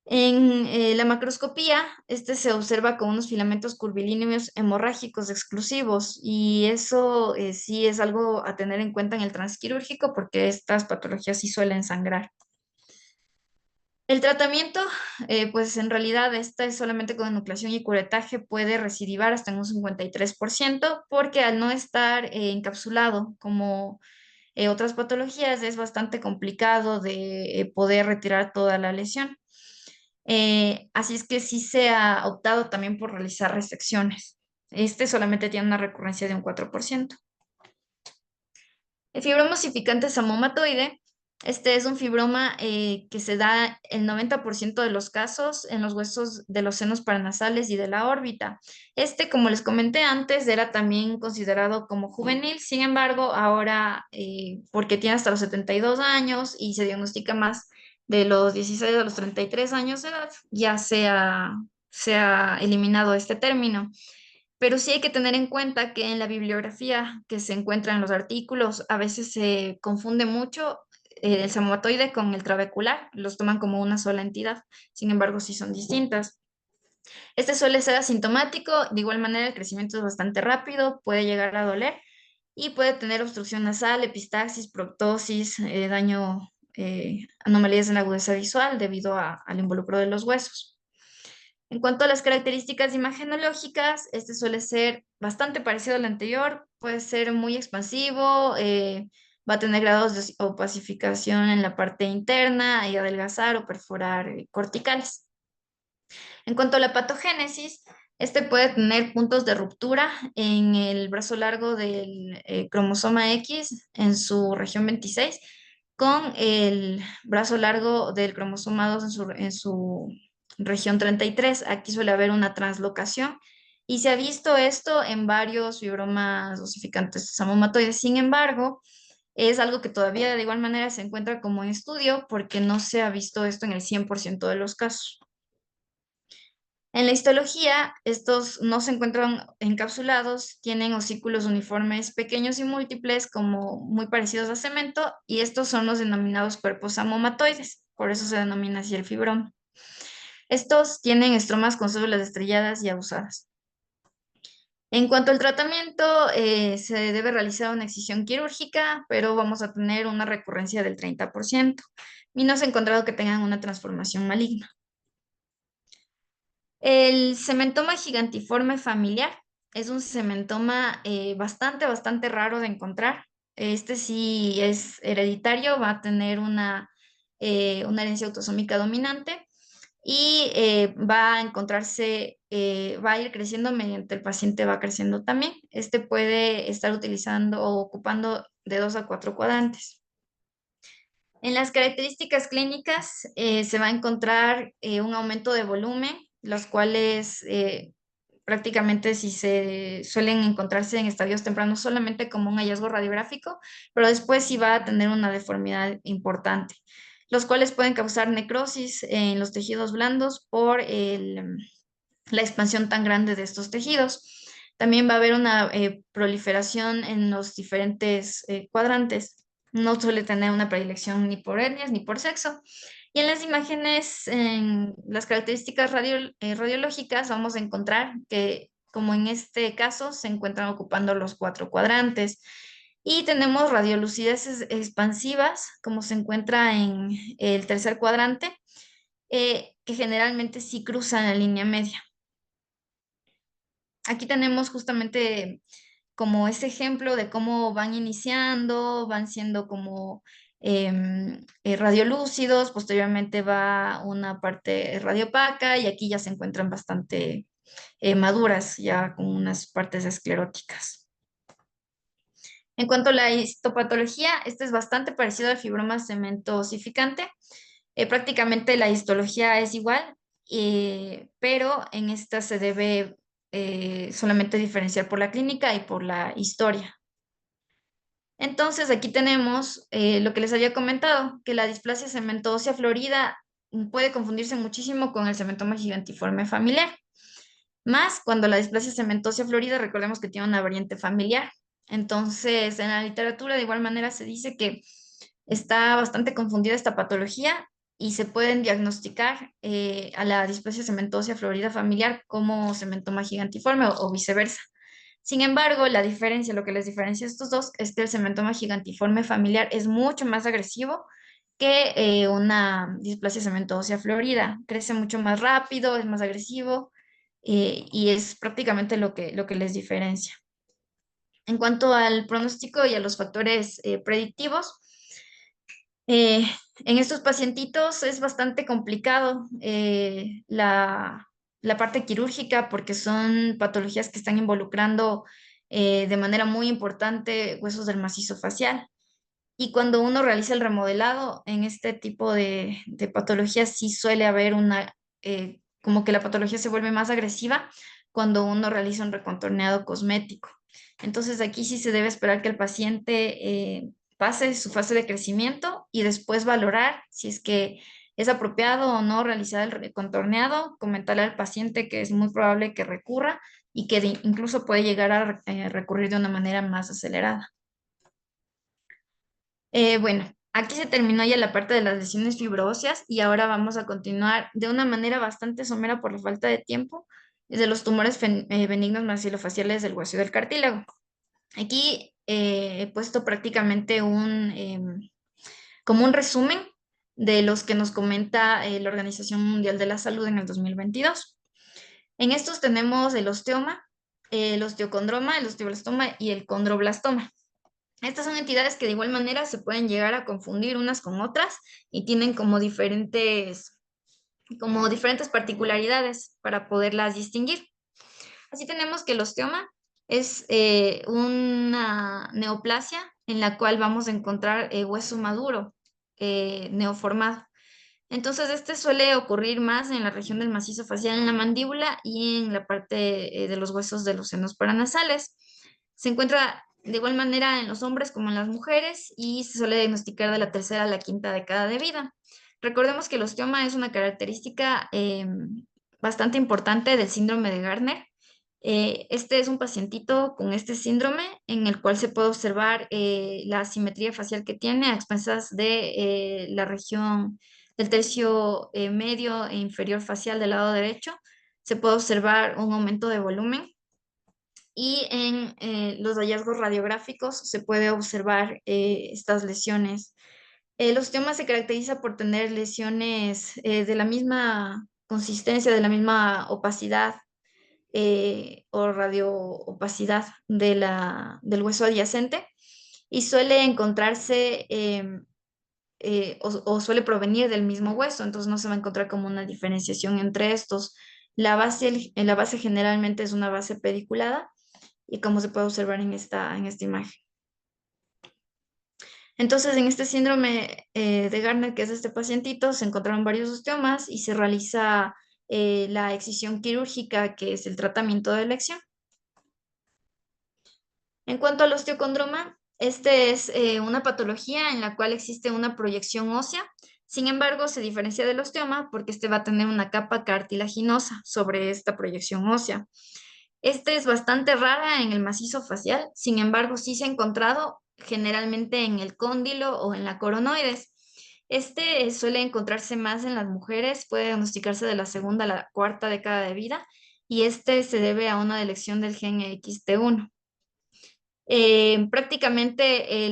En la macroscopía, este se observa con unos filamentos curvilíneos hemorrágicos exclusivos y eso sí es algo a tener en cuenta en el transquirúrgico porque estas patologías sí suelen sangrar. El tratamiento, pues en realidad esta es solamente con enucleación y curetaje, puede recidivar hasta en un 53% porque al no estar encapsulado como otras patologías es bastante complicado de poder retirar toda la lesión. Así es que sí se ha optado también por realizar resecciones. Este solamente tiene una recurrencia de un 4%. El fibroma osificante samomatoide Este es un fibroma que se da el 90% de los casos en los huesos de los senos paranasales y de la órbita. Este, como les comenté antes, era también considerado como juvenil. Sin embargo, ahora, porque tiene hasta los 72 años y se diagnostica más de los 16 a los 33 años de edad, ya se ha eliminado este término. Pero sí hay que tener en cuenta que en la bibliografía que se encuentra en los artículos a veces se confunde mucho el sematoide con el trabecular, los toman como una sola entidad, sin embargo sí son distintas. Este suele ser asintomático, de igual manera el crecimiento es bastante rápido, puede llegar a doler y puede tener obstrucción nasal, epistaxis, proptosis, daño, anomalías en la agudeza visual debido al involucro de los huesos. En cuanto a las características imagenológicas, este suele ser bastante parecido al anterior, puede ser muy expansivo, va a tener grados de opacificación en la parte interna y adelgazar o perforar corticales. En cuanto a la patogénesis, este puede tener puntos de ruptura en el brazo largo del cromosoma X en su región 26, con el brazo largo del cromosoma 2 en su región 33. Aquí suele haber una translocación y se ha visto esto en varios fibromas osificantes samomatoides. Sin embargo, es algo que todavía de igual manera se encuentra como en estudio porque no se ha visto esto en el 100% de los casos. En la histología, estos no se encuentran encapsulados, tienen osículos uniformes pequeños y múltiples, como muy parecidos a cemento, y estos son los denominados cuerpos amomatoides, por eso se denomina así el fibroma. Estos tienen estromas con células estrelladas y abusadas. En cuanto al tratamiento, se debe realizar una excisión quirúrgica, pero vamos a tener una recurrencia del 30% y no se ha encontrado que tengan una transformación maligna. El cementoma gigantiforme familiar es un cementoma bastante raro de encontrar. Este sí es hereditario, va a tener una herencia autosómica dominante y va a encontrarse, va a ir creciendo mediante el paciente va creciendo también. Este puede estar utilizando o ocupando de 2 a 4 cuadrantes. En las características clínicas se va a encontrar un aumento de volumen, los cuales prácticamente si se suelen encontrarse en estadios tempranos solamente como un hallazgo radiográfico, pero después sí va a tener una deformidad importante, los cuales pueden causar necrosis en los tejidos blandos por la expansión tan grande de estos tejidos. También va a haber una proliferación en los diferentes cuadrantes. No suele tener una predilección ni por etnias ni por sexo. Y en las imágenes, en las características radiológicas, vamos a encontrar que, como en este caso, se encuentran ocupando los 4 cuadrantes. Y tenemos radiolucideces expansivas, como se encuentra en el tercer cuadrante, que generalmente sí cruzan la línea media. Aquí tenemos justamente como ese ejemplo de cómo van iniciando, van siendo como radiolúcidos, posteriormente va una parte radiopaca y aquí ya se encuentran bastante maduras, ya con unas partes escleróticas. En cuanto a la histopatología, este es bastante parecido al fibroma cemento osificante. Prácticamente la histología es igual, pero en esta se debe solamente diferenciar por la clínica y por la historia. Entonces, aquí tenemos lo que les había comentado, que la displasia cemento-ósea florida puede confundirse muchísimo con el cementoma gigantiforme familiar. Más cuando la displasia cemento-ósea florida, recordemos que tiene una variante familiar. Entonces, en la literatura de igual manera se dice que está bastante confundida esta patología y se pueden diagnosticar a la displasia cementosa florida familiar como cementoma gigantiforme o viceversa. Sin embargo, la diferencia, lo que les diferencia a estos dos es que el cementoma gigantiforme familiar es mucho más agresivo que una displasia cementosa florida. Crece mucho más rápido, es más agresivo y es prácticamente lo que les diferencia. En cuanto al pronóstico y a los factores predictivos, eh, en estos pacientitos es bastante complicado la parte quirúrgica porque son patologías que están involucrando de manera muy importante huesos del macizo facial. Y cuando uno realiza el remodelado en este tipo de patologías, sí suele haber como que la patología se vuelve más agresiva cuando uno realiza un recontorneado cosmético. Entonces aquí sí se debe esperar que el paciente pase su fase de crecimiento y después valorar si es que es apropiado o no realizar el recontorneado, comentarle al paciente que es muy probable que recurra y que incluso puede llegar a recurrir de una manera más acelerada. Bueno, aquí se terminó ya la parte de las lesiones fibroóseas y ahora vamos a continuar de una manera bastante somera por la falta de tiempo de los tumores benignos maxilofaciales del hueso y del cartílago. Aquí he puesto prácticamente como un resumen de los que nos comenta la Organización Mundial de la Salud en el 2022. En estos tenemos el osteoma, el osteocondroma, el osteoblastoma y el condroblastoma. Estas son entidades que de igual manera se pueden llegar a confundir unas con otras y tienen como diferentes particularidades para poderlas distinguir. Así tenemos que el osteoma es una neoplasia en la cual vamos a encontrar hueso maduro, neoformado. Entonces, este suele ocurrir más en la región del macizo facial, en la mandíbula y en la parte de los huesos de los senos paranasales. Se encuentra de igual manera en los hombres como en las mujeres y se suele diagnosticar de la tercera a la quinta década de vida. Recordemos que el osteoma es una característica bastante importante del síndrome de Gardner. Este es un pacientito con este síndrome en el cual se puede observar la asimetría facial que tiene a expensas de la región del tercio medio e inferior facial del lado derecho. Se puede observar un aumento de volumen y en los hallazgos radiográficos se puede observar estas lesiones. El osteoma se caracteriza por tener lesiones de la misma consistencia, de la misma opacidad o radioopacidad del hueso adyacente y suele encontrarse o suele provenir del mismo hueso, entonces no se va a encontrar como una diferenciación entre estos. La base generalmente es una base pediculada y como se puede observar en esta imagen. Entonces, en este síndrome de Gardner, que es de este pacientito, se encontraron varios osteomas y se realiza la excisión quirúrgica, que es el tratamiento de elección. En cuanto al osteocondroma, este es una patología en la cual existe una proyección ósea. Sin embargo, se diferencia del osteoma porque este va a tener una capa cartilaginosa sobre esta proyección ósea. Este es bastante rara en el macizo facial, sin embargo, sí se ha encontrado generalmente en el cóndilo o en la coronoides. Este suele encontrarse más en las mujeres, puede diagnosticarse de la segunda a la cuarta década de vida y este se debe a una delección del gen XT1. Prácticamente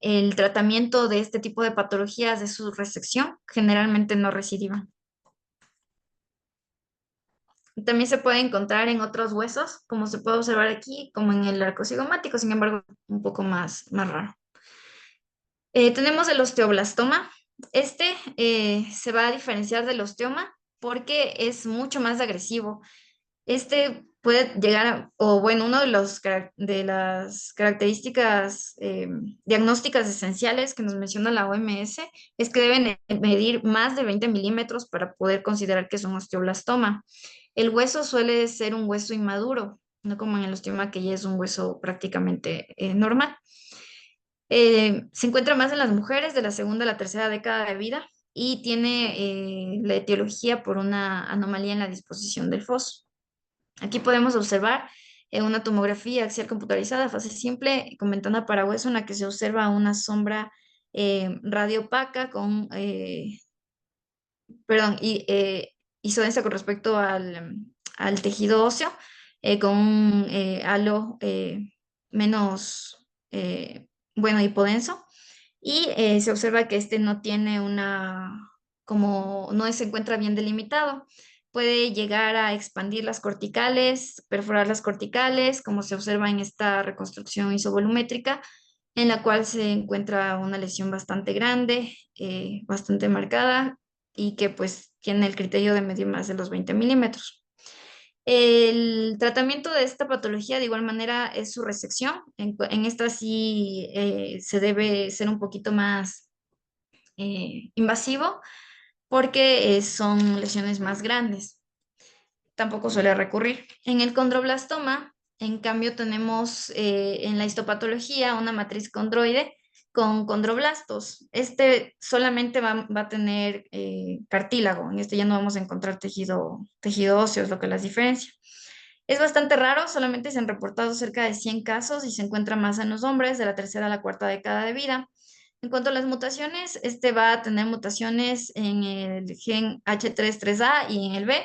el tratamiento de este tipo de patologías de su resección generalmente no recidiva. También se puede encontrar en otros huesos, como se puede observar aquí, como en el arco cigomático, sin embargo, un poco más raro. Tenemos el osteoblastoma. Este se va a diferenciar del osteoma porque es mucho más agresivo. Este puede llegar o bueno, uno de de las características diagnósticas esenciales que nos menciona la OMS es que deben medir más de 20 milímetros para poder considerar que es un osteoblastoma. El hueso suele ser un hueso inmaduro, no como en el osteoma que ya es un hueso prácticamente normal. Se encuentra más en las mujeres de la segunda a la tercera década de vida y tiene la etiología por una anomalía en la disposición del foso. Aquí podemos observar una tomografía axial computarizada, fase simple, con ventana para hueso, en la que se observa una sombra radiopaca perdón, isodensa con respecto al tejido óseo, con un halo menos, bueno, hipodenso. Y se observa que este no tiene como no se encuentra bien delimitado. Puede llegar a expandir las corticales, perforar las corticales, como se observa en esta reconstrucción isovolumétrica, en la cual se encuentra una lesión bastante grande, bastante marcada y que pues tiene el criterio de medir más de los 20 milímetros. El tratamiento de esta patología de igual manera es su resección. En esta sí se debe ser un poquito más invasivo porque son lesiones más grandes. Tampoco suele recurrir. En el condroblastoma, en cambio, tenemos en la histopatología una matriz condroide con condroblastos. Este solamente va a tener cartílago. En este ya no vamos a encontrar tejido óseo, es lo que las diferencia. Es bastante raro, solamente se han reportado cerca de 100 casos y se encuentra más en los hombres de la tercera a la cuarta década de vida. En cuanto a las mutaciones, este va a tener mutaciones en el gen H33A y en el B,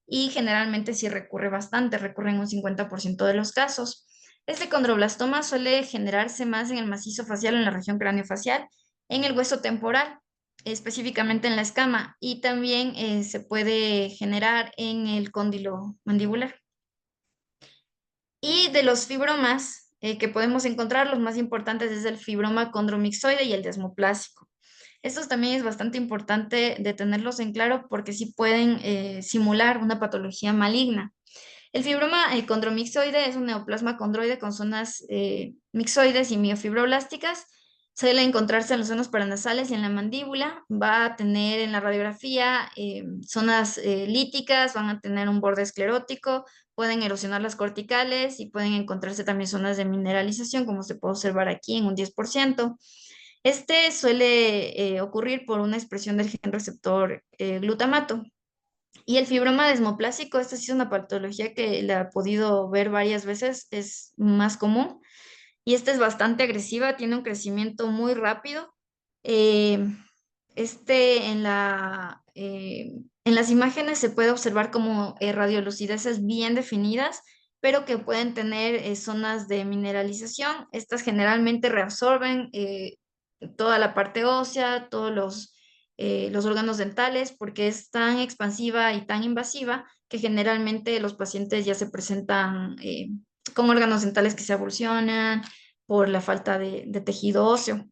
y generalmente sí recurre en un 50% de los casos. Este condroblastoma suele generarse más en el macizo facial, en la región craneofacial, en el hueso temporal, específicamente en la escama, y también se puede generar en el cóndilo mandibular. Y de los fibromas que podemos encontrar, los más importantes es el fibroma condromixoide y el desmoplásico. Estos también es bastante importante de tenerlos en claro porque sí pueden simular una patología maligna. El fibroma condromixoide es un neoplasma condroide con zonas mixoides y miofibroblásticas. Suele encontrarse en los senos paranasales y en la mandíbula. Va a tener en la radiografía zonas líticas, van a tener un borde esclerótico, pueden erosionar las corticales y pueden encontrarse también zonas de mineralización, como se puede observar aquí en un 10%. Este suele ocurrir por una expresión del gen receptor glutamato. Y el fibroma desmoplásico, esta sí es una patología que la he podido ver varias veces, es más común y esta es bastante agresiva, tiene un crecimiento muy rápido. Eh, en las imágenes se puede observar como radiolucideces bien definidas, pero que pueden tener zonas de mineralización. Estas generalmente reabsorben toda la parte ósea, todos los órganos dentales, porque es tan expansiva y tan invasiva que generalmente los pacientes ya se presentan con órganos dentales que se avulsionan por la falta de tejido óseo.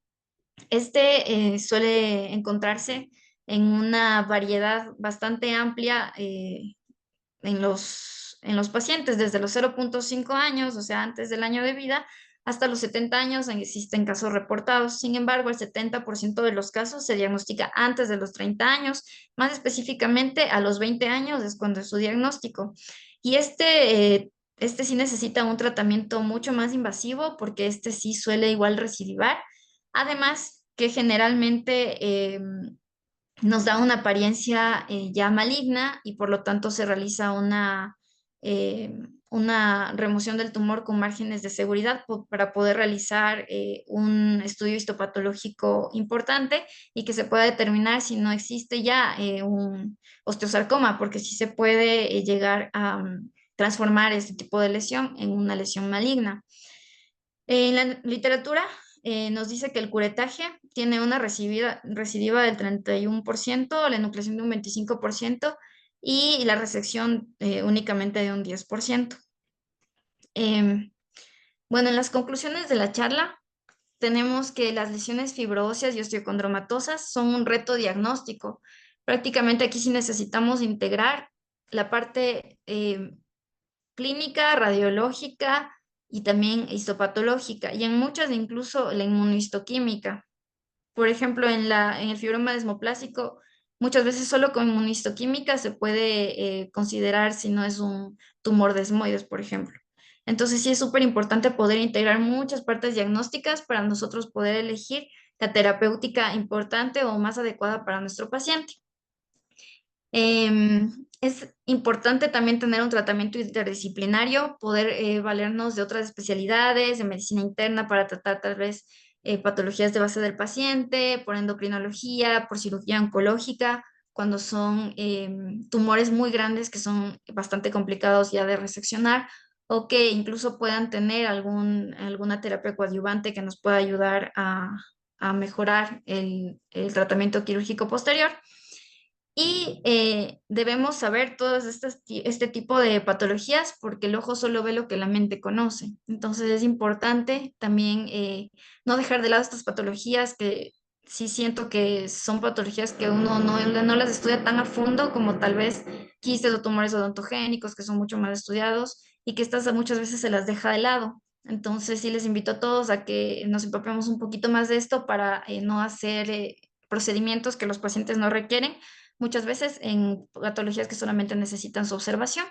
Este suele encontrarse en una variedad bastante amplia en los pacientes, desde los 0,5 años, o sea, antes del año de vida, hasta los 70 años existen casos reportados. Sin embargo, el 70% de los casos se diagnostica antes de los 30 años, más específicamente a los 20 años es cuando es su diagnóstico. Y este sí necesita un tratamiento mucho más invasivo porque este sí suele igual recidivar. Además, que generalmente nos da una apariencia ya maligna y por lo tanto se realiza eh, una remoción del tumor con márgenes de seguridad para poder realizar un estudio histopatológico importante y que se pueda determinar si no existe ya un osteosarcoma, porque sí se puede llegar a transformar este tipo de lesión en una lesión maligna. En la literatura nos dice que el curetaje tiene una recidiva del 31%, la enucleación de un 25% y la resección únicamente de un 10%. Em, bueno, en las conclusiones de la charla tenemos que las lesiones fibroóseas y osteocondromatosas son un reto diagnóstico. Prácticamente aquí sí necesitamos integrar la parte clínica, radiológica y también histopatológica, y en muchas incluso la inmunohistoquímica. Por ejemplo, en el fibroma desmoplásico, muchas veces solo con inmunohistoquímica se puede considerar si no es un tumor desmoides, por ejemplo. Entonces sí es súper importante poder integrar muchas partes diagnósticas para nosotros poder elegir la terapéutica importante o más adecuada para nuestro paciente. Es importante también tener un tratamiento interdisciplinario, poder valernos de otras especialidades, de medicina interna para tratar tal vez patologías de base del paciente, por endocrinología, por cirugía oncológica, cuando son tumores muy grandes que son bastante complicados ya de reseccionar o que incluso puedan tener alguna terapia coadyuvante que nos pueda ayudar a mejorar el tratamiento quirúrgico posterior. Y debemos saber este tipo de patologías porque el ojo solo ve lo que la mente conoce. Entonces es importante también no dejar de lado estas patologías que sí siento que son patologías que uno no las estudia tan a fondo como tal vez quistes o tumores odontogénicos, que son mucho más estudiados y que estas muchas veces se las deja de lado. Entonces, sí les invito a todos a que nos empapemos un poquito más de esto para no hacer procedimientos que los pacientes no requieren, muchas veces en patologías que solamente necesitan su observación.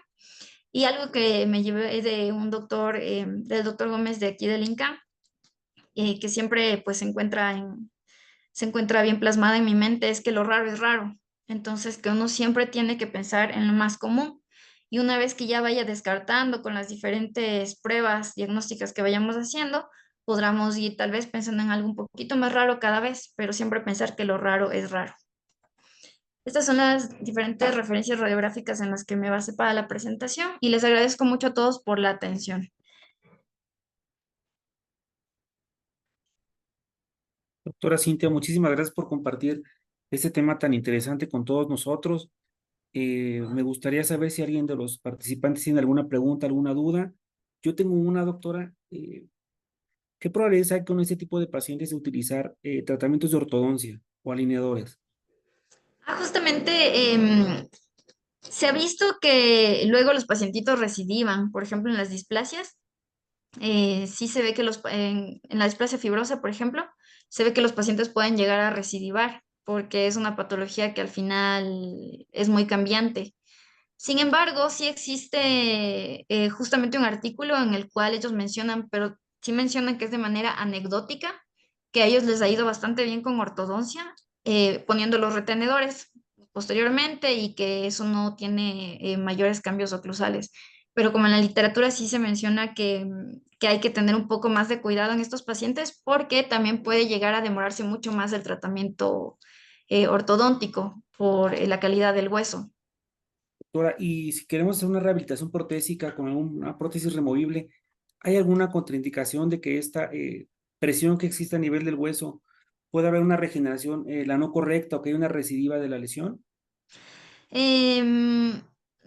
Y algo que me llevé de un doctor, del doctor Gómez de aquí del INCA, que siempre pues se encuentra bien plasmada en mi mente, es que lo raro es raro. Entonces, que uno siempre tiene que pensar en lo más común. Y una vez que ya vaya descartando con las diferentes pruebas diagnósticas que vayamos haciendo, podremos ir tal vez pensando en algo un poquito más raro cada vez, pero siempre pensar que lo raro es raro. Estas son las diferentes referencias radiográficas en las que me basé para la presentación y les agradezco mucho a todos por la atención. Doctora Cintia, muchísimas gracias por compartir este tema tan interesante con todos nosotros. Me gustaría saber si alguien de los participantes tiene alguna pregunta, alguna duda. Yo tengo una, doctora. ¿Qué probabilidades hay con este tipo de pacientes de utilizar tratamientos de ortodoncia o alineadores? Justamente se ha visto que luego los pacientitos recidivan, por ejemplo, en las displasias. Sí se ve que en la displasia fibrosa, por ejemplo, se ve que los pacientes pueden llegar a recidivar porque es una patología que al final es muy cambiante. Sin embargo, sí existe justamente un artículo en el cual ellos mencionan, pero sí mencionan que es de manera anecdótica, que a ellos les ha ido bastante bien con ortodoncia, poniendo los retenedores posteriormente y que eso no tiene mayores cambios oclusales. Pero como en la literatura sí se menciona que hay que tener un poco más de cuidado en estos pacientes porque también puede llegar a demorarse mucho más el tratamiento ortodóntico por la calidad del hueso. Doctora, y si queremos hacer una rehabilitación protésica con una prótesis removible, ¿hay alguna contraindicación de que esta presión que existe a nivel del hueso puede haber una regeneración, la no correcta o que hay una recidiva de la lesión?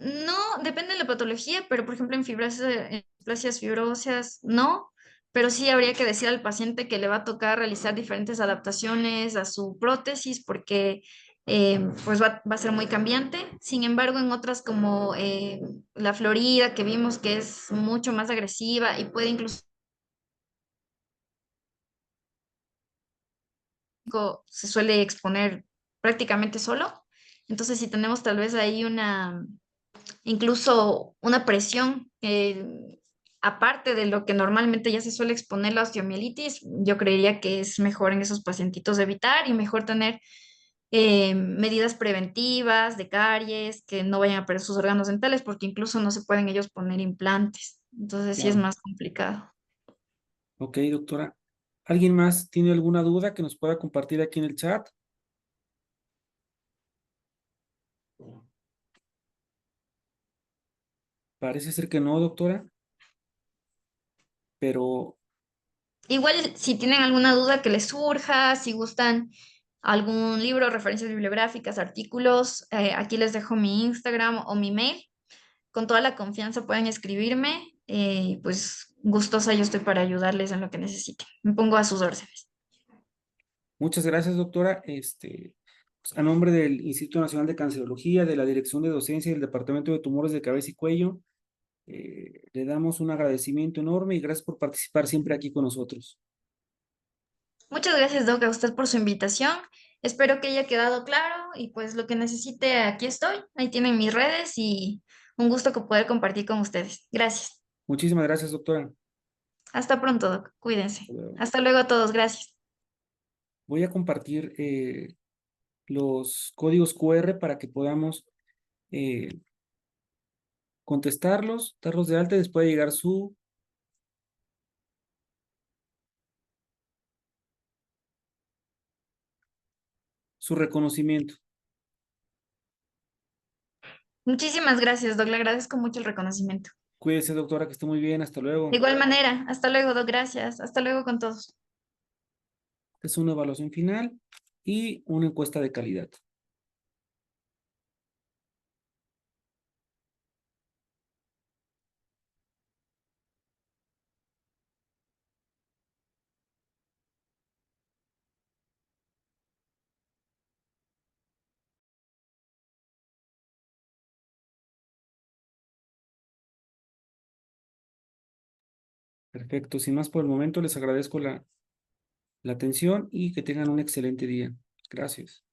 No, depende de la patología, pero por ejemplo en displasias fibrosas no, pero sí habría que decir al paciente que le va a tocar realizar diferentes adaptaciones a su prótesis porque pues va a ser muy cambiante. Sin embargo, en otras como la Florida, que vimos que es mucho más agresiva y puede incluso se suele exponer prácticamente solo. Entonces, si tenemos tal vez ahí incluso una presión, aparte de lo que normalmente ya se suele exponer la osteomielitis, yo creería que es mejor en esos pacientitos evitar y mejor tener medidas preventivas de caries, que no vayan a perder sus órganos dentales, porque incluso no se pueden ellos poner implantes. Entonces sí es Claro. más complicado. Ok, doctora. ¿Alguien más tiene alguna duda que nos pueda compartir aquí en el chat? Parece ser que no, doctora, pero Igual si tienen alguna duda que les surja, si gustan algún libro, referencias bibliográficas, artículos, aquí les dejo mi Instagram o mi mail. Con toda la confianza pueden escribirme y pues gustosa yo estoy para ayudarles en lo que necesiten. Me pongo a sus órdenes. muchas gracias, doctora. Pues, a nombre del Instituto Nacional de Cancerología, de la Dirección de Docencia y del Departamento de Tumores de Cabeza y Cuello, le damos un agradecimiento enorme y gracias por participar siempre aquí con nosotros. Muchas gracias, Doc, a usted por su invitación. Espero que haya quedado claro y pues lo que necesite, aquí estoy. Ahí tienen mis redes y un gusto que poder compartir con ustedes. Gracias. Muchísimas gracias, doctora. Hasta pronto, Doc. Cuídense. Hasta luego. Hasta luego a todos. Gracias. Voy a compartir los códigos QR para que podamos eh, contestarlos, darlos de alta y después llegar su reconocimiento. Muchísimas gracias, Doc. Le agradezco mucho el reconocimiento. Cuídese, doctora, que esté muy bien. Hasta De luego. igual manera, hasta luego, Doc. Gracias. Hasta luego con todos. Es una evaluación final y una encuesta de calidad. Perfecto. Sin más por el momento, les agradezco la atención y que tengan un excelente día. Gracias.